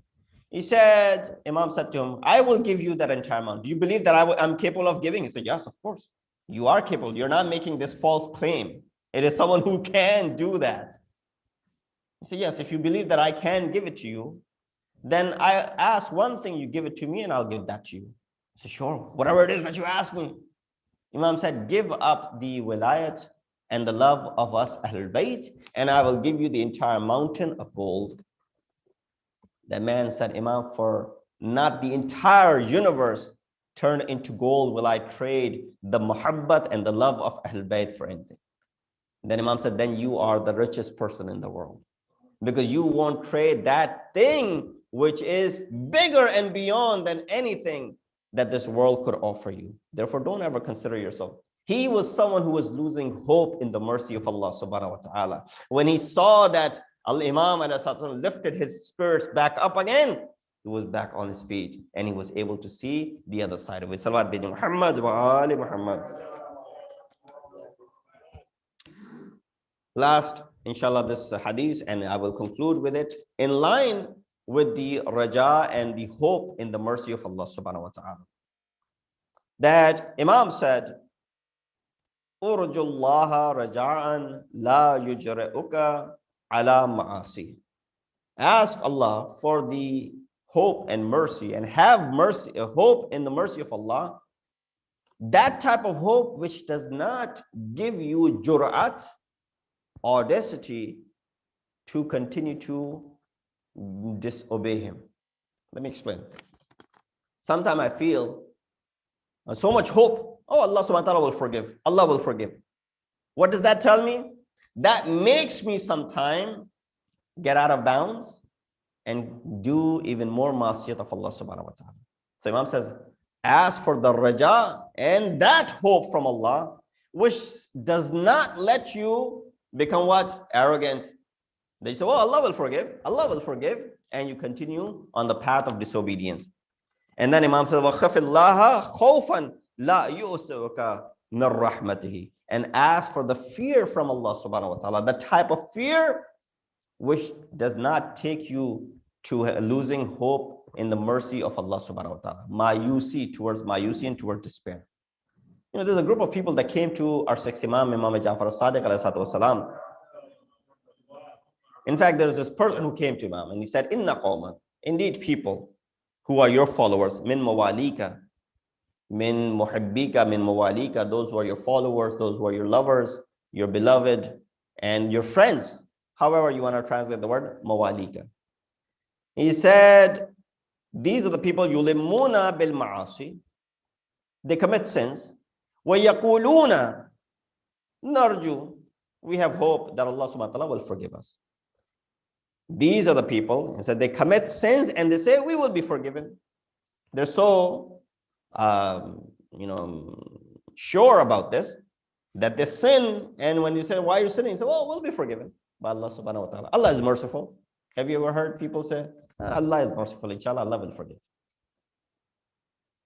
He said, Imam said to him, I will give you that entire amount. Do you believe that I'm capable of giving? He said, yes, of course. You are capable. You're not making this false claim. It is someone who can do that. He said, yes, if you believe that I can give it to you, then I ask one thing, you give it to me and I'll give that to you. He said, sure, whatever it is that you ask me. Imam said, give up the wilayat and the love of us Ahlul Bayt, and I will give you the entire mountain of gold. The man said, Imam, for not the entire universe turned into gold will I trade the muhabbat and the love of Ahlul Bayt for anything. Then Imam said, then you are the richest person in the world, because you won't trade that thing which is bigger and beyond than anything that this world could offer you. Therefore, don't ever consider yourself. He was someone who was losing hope in the mercy of Allah subhanahu wa ta'ala. When he saw that Al-Imam lifted his spirits back up again, he was back on his feet and he was able to see the other side of it. Salawat bi Muhammad wa ali Muhammad. Last, inshallah, this hadith, and I will conclude with it, in line with the raja and the hope in the mercy of Allah subhanahu wa ta'ala. That Imam said, Urjullaha raja'an la yujra'uka ala ma'asi. Ask Allah for the hope and mercy, and have mercy, hope in the mercy of Allah. That type of hope which does not give you jur'at, audacity, to continue to disobey him. Let me explain. Sometimes I feel so much hope. Oh, Allah subhanahu wa ta'ala will forgive. Allah will forgive. What does that tell me? That makes me sometimes get out of bounds and do even more masiyat of Allah subhanahu wa ta'ala. So Imam says, ask for the raja and that hope from Allah, which does not let you become what? Arrogant. They say, well, Allah will forgive, and you continue on the path of disobedience. And then Imam says, وَخَفِ اللَّهَ خَوْفًا لَا يُؤْسِوَكَ مِنْ رَحْمَتِهِ. And ask for the fear from Allah subhanahu wa ta'ala, the type of fear which does not take you to losing hope in the mercy of Allah subhanahu wa ta'ala. Mayusi, towards mayusi and towards despair. There's a group of people that came to our sixth Imam, Imam Jafar as-Sadiq alayhi salatu wasalam. In fact, there's this person who came to Imam and he said, Inna qawman, indeed people who are your followers, min mawalika, min muhibbika, min mawalika, those who are your followers, those who are your lovers, your beloved, and your friends. However you want to translate the word mawalika. He said, these are the people yulimuna bil ma'asi. They commit sins. Wa yaquluna narju. We have hope that Allah subhanahu wa ta'ala will forgive us. These are the people, he said, they commit sins and they say, we will be forgiven. They're so, sure about this, that they sin. And when you say, why are you sinning? You say, well, we'll be forgiven by Allah subhanahu wa ta'ala. Allah is merciful. Have you ever heard people say, Allah is merciful, inshallah, Allah will forgive.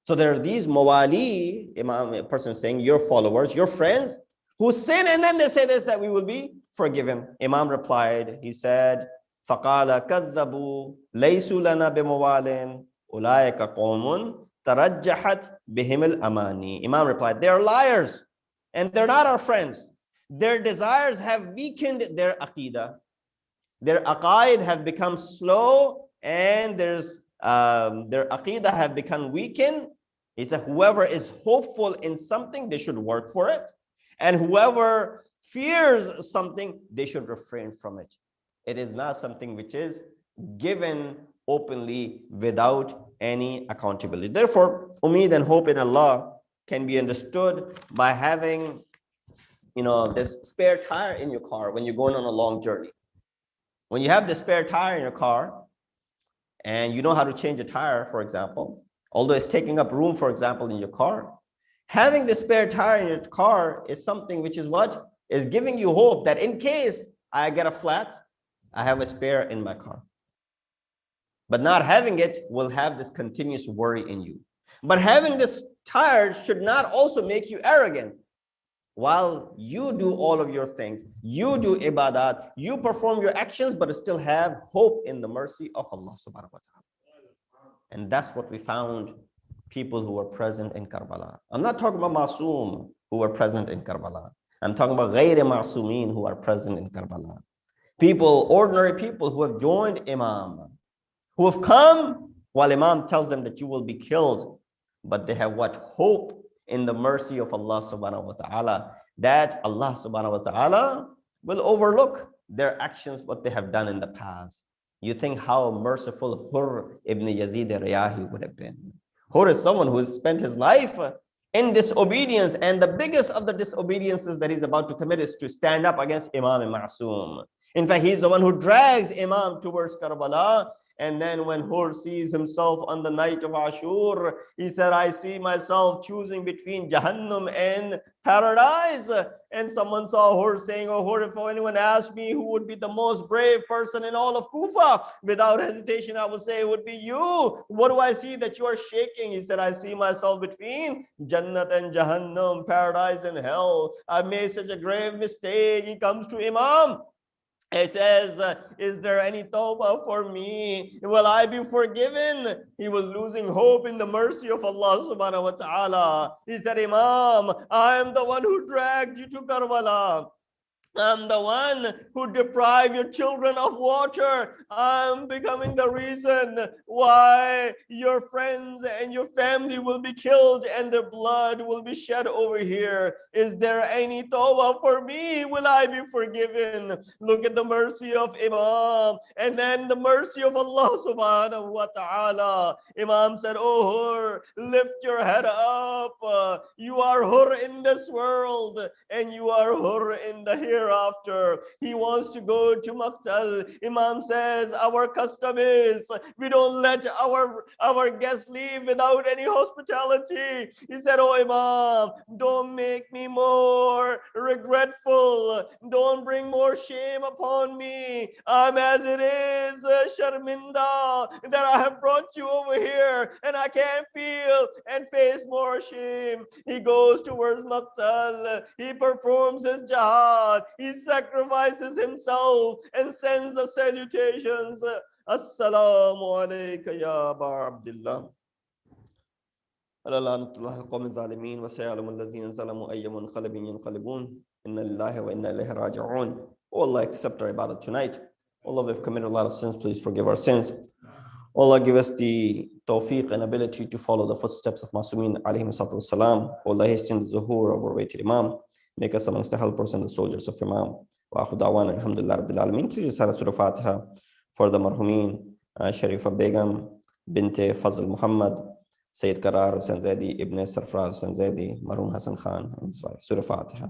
So there are these mawali, Imam, a person saying, your followers, your friends, who sin, and then they say this, that we will be forgiven. Imam replied, he said, فَقَالَ كَذَّبُوا لَيْسُوا لَنَا بِمَوَالٍ أُولَٰئِكَ قَوْمٌ تَرَجَّحَتْ بِهِمِ الْأَمَانِي. Imam replied, they are liars, and they're not our friends. Their desires have weakened their aqidah. Their aqaid have become slow, and their aqidah have become weakened. He said, whoever is hopeful in something, they should work for it. And whoever fears something, they should refrain from it. It is not something which is given openly without any accountability. Therefore, umeed and hope in Allah can be understood by having, this spare tire in your car when you're going on a long journey. When you have the spare tire in your car and you know how to change a tire, for example, although it's taking up room, for example, in your car, having the spare tire in your car is something which is what? Is giving you hope that in case I get a flat, I have a spare in my car. But not having it will have this continuous worry in you. But having this tire should not also make you arrogant. While you do all of your things, you do ibadat, you perform your actions, but still have hope in the mercy of Allah subhanahu wa ta'ala. And that's what we found people who were present in Karbala. I'm not talking about Masoom who were present in Karbala. I'm talking about Ghayr Masoomin who are present in Karbala. People, ordinary people who have joined Imam, who have come while Imam tells them that you will be killed, but they have what? Hope in the mercy of Allah subhanahu wa ta'ala, that Allah subhanahu wa ta'ala will overlook their actions, what they have done in the past. You think how merciful Hur ibn Yazid al-Riyahi would have been. Hur is someone who has spent his life in disobedience, and the biggest of the disobediences that he's about to commit is to stand up against Imam Ma'soom. In fact, he's the one who drags Imam towards Karbala. And then when Hur sees himself on the night of Ashur, he said, I see myself choosing between Jahannam and paradise. And someone saw Hur saying, oh Hur, if anyone asked me who would be the most brave person in all of Kufa, without hesitation, I would say it would be you. What do I see that you are shaking? He said, I see myself between Jannat and Jahannam, paradise and hell. I made such a grave mistake. He comes to Imam. He says, is there any tawbah for me? Will I be forgiven? He was losing hope in the mercy of Allah subhanahu wa ta'ala. He said, Imam, I am the one who dragged you to Karbala. I'm the one who deprived your children of water. I'm becoming the reason why your friends and your family will be killed and their blood will be shed over here. Is there any tawbah for me? Will I be forgiven? Look at the mercy of Imam and then the mercy of Allah subhanahu wa ta'ala. Imam said, oh Hur, lift your head up. You are Hur in this world and you are Hur in the hereafter. He wants to go to Maqtal. Imam says, our custom is we don't let our guests leave without any hospitality. He said, oh Imam, don't make me more regretful. Don't bring more shame upon me. I'm as it is, Sharminda, that I have brought you over here and I can't feel and face more shame. He goes towards Maqtal. He performs his jihad. He sacrifices himself and sends the salutations. Assalamu alayka ya Aba Abdullah. Alallah qawm zalimin wa sayyalamu alladhina zalamu ayya munqalibin yanqalibun. Inna lillahi wa inna ilayhi raji'un. Oh Allah, accept our ibadah tonight. Allah, we've committed a lot of sins. Please forgive our sins. Allah, give us the tawfiq and ability to follow the footsteps of Masumin alayhi salatu wassalam. Allah, hasten the zuhur of our way to Imam. Make us amongst the helpers and the soldiers of Imam. Wa akhu da'wana alhamdulillah rabbil alameen. Please recite Surah Fatiha for the marhumin, Sharifa Begum, Binte Fazl Muhammad, Syed Karar Hussain Zaidi, Ibn Sarfraz Hussain Zaidi, Marhum Hassan Khan, and his wife. Surah Fatiha.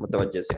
متوجه سے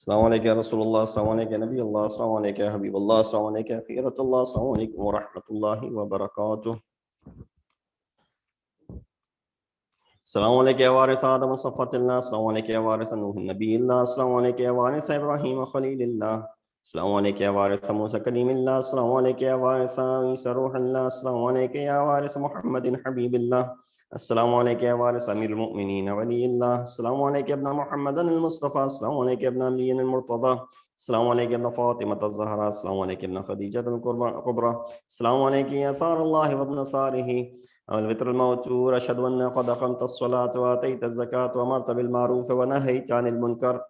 السلام عليك يا رسول الله، السلام عليك يا نبي الله، السلام عليك يا حبيب الله، السلام عليك يا خيرة الله، السلام عليكم ورحمة الله وبركاته. السلام عليك يا وارث آدم صفوة الله، السلام عليك يا وارث نوح النبي الله، السلام عليك يا وارث إبراهيم خليل الله، السلام عليك يا وارث موسى كليم الله، السلام عليك يا وارث عيسى روح الله، السلام عليك يا وارث محمد حبيب الله، السلام عليك يا وارث أمير المؤمنين ولي الله، السلام عليك يا ابن محمد المصطفى، السلام عليك يا ابن علي المرتضى، السلام عليك يا ابن فاطمة الزهراء، السلام عليك يا ابن خديجة الكبرى، السلام عليك يا ثار الله وابن ثاره الوتر الموتور. أشهد أن قد أقمت الصلاة وآتيت الزكاة وأمرت بالمعروف ونهيت عن المنكر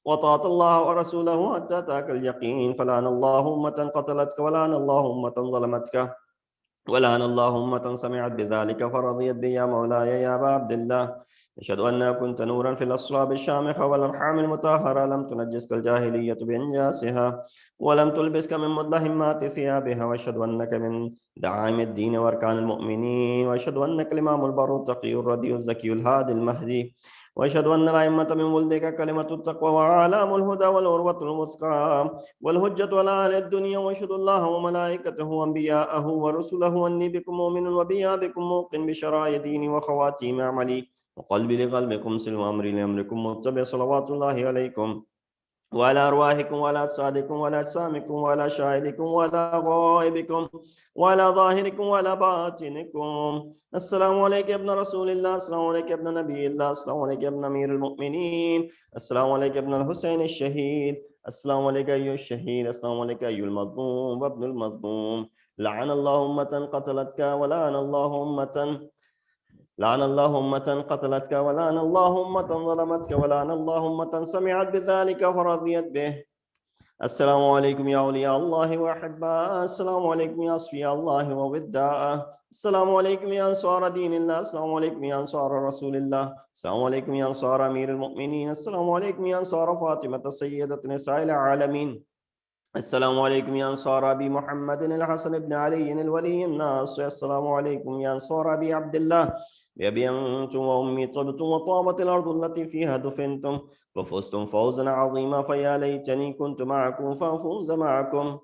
وطاعت الله ورسوله حتى أتاك اليقين. فلعن الله أمة قتلتك، ولعن الله أمة ظلمتك، ولعن الله أمة سمعت بذلك فرضيت به. يا مولاي يا أبا عبد الله، أشهد أنك كنت نورا في الأصلاب الشامخة والأرحام المطهرة، لم تنجسك الجاهلية بإنجاسها ولم تلبسك من مدلهمات ثيابها، وأشهد أنك من دعائم الدين وأركان المؤمنين، وأشهد أنك الإمام البر التقي الردي الزكي الهادي المهدي، وأشهد أن الأئمة من ولدك كلمة التقوى وعلام الهدى والعروة الوثقى والهجة على أهل الدنيا. وأشهد الله وملائكته وأنبياءه ورسله أني بكم مؤمن وبيا بكم موقن بشرائع ديني وخواتيم عملي وقلبي لقلبكم سلم أمري لأمركم متبع صلوات الله عليكم وعلى أرواحكم وعلى أجسادكم وعلى أجسامكم وعلى شاهدكم وعلى غائبكم وعلى ظاهركم وعلى باطنكم. السلام عليك يا ابن رسول الله، السلام عليك يا ابن نبي الله، السلام عليك يا ابن أمير المؤمنين، السلام عليك يا ابن الحسين الشهيد، السلام عليك أيها الشهيد، السلام عليك أيها المظلوم وابن المظلوم. لعن الله أمة قتلتك، ولعن الله أمة لعن الله أمة قتلتك، ولعن الله أمة ظلمتك، ولعن الله أمة سمعت بذلك فرضيت به. السلام عليكم يا أولياء الله وأحباء، السلام عليكم يا أصفياء الله ووداء، السلام عليكم يا أنصار دين الله، السلام عليكم يا أنصار رسول الله، السلام عليكم يا أنصار أمير المؤمنين، السلام عليكم يا أنصار فاطمة سيدة نساء العالمين، السلام عليكم يا أنصار أبي محمد الحسن بن علي الولي الناصر، السلام عليكم يا أنصار أبي عبد الله، بأبي أنتم وأمي طبتم وطابت الأرض التي فيها دفنتم وفزتم فوزا عظيما، فيا ليتني كنت معكم فأفوز معكم.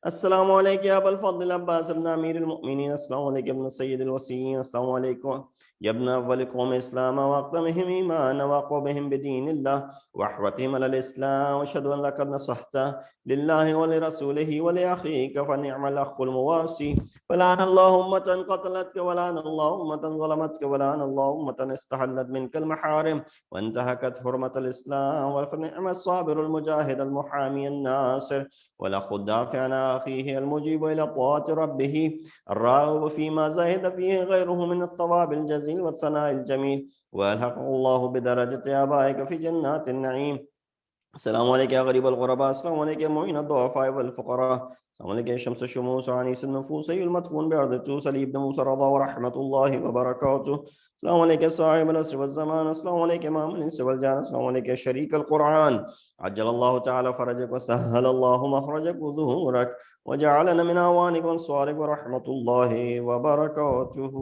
السلام عليك يا أبا الفضل العباس بن أمير المؤمنين، السلام عليك يا ابن سيد الوصيين، السلام عليكم يا ابن أول قوم إسلاما وأقدمهم إيمانا وأقومهم بدين الله وأحوتهم على الإسلام، وأشهد أن لقد نصحت لله ولرسوله ولأخيك فنعم الأخ المواسي. ولعن الله أمة قتلتك، ولعن الله أمة ظلمتك، ولعن الله أمة استحلت منك المحارم وانتهكت حرمة الإسلام. فنعم الصابر المجاهد المحامي الناصر والأخ الدافع عن أخيه المجيب إلى طاعة ربه الراغب فيما زهد فيه غيره من الثواب الجزيل والثناء الجميل، وألحقه الله بدرجة آبائك في جنات النعيم. السلام عليك يا غريب الغرباء، السلام عليك يا معين الضعفاء والفقراء، السلام عليك يا شمس الشموس وعنيس النفوس أيها المدفون بأرض التوسلي ابن موسى رضا ورحمة الله وبركاته. السلام عليك يا صاحب العصر والزمان، السلام عليك يا إمام الإنس والجان، السلام عليك يا شريك القرآن، عجل الله تعالى فرجك وسهل الله مخرجك وظهورك وجعلنا من أعوانك وأنصارك ورحمة الله وبركاته.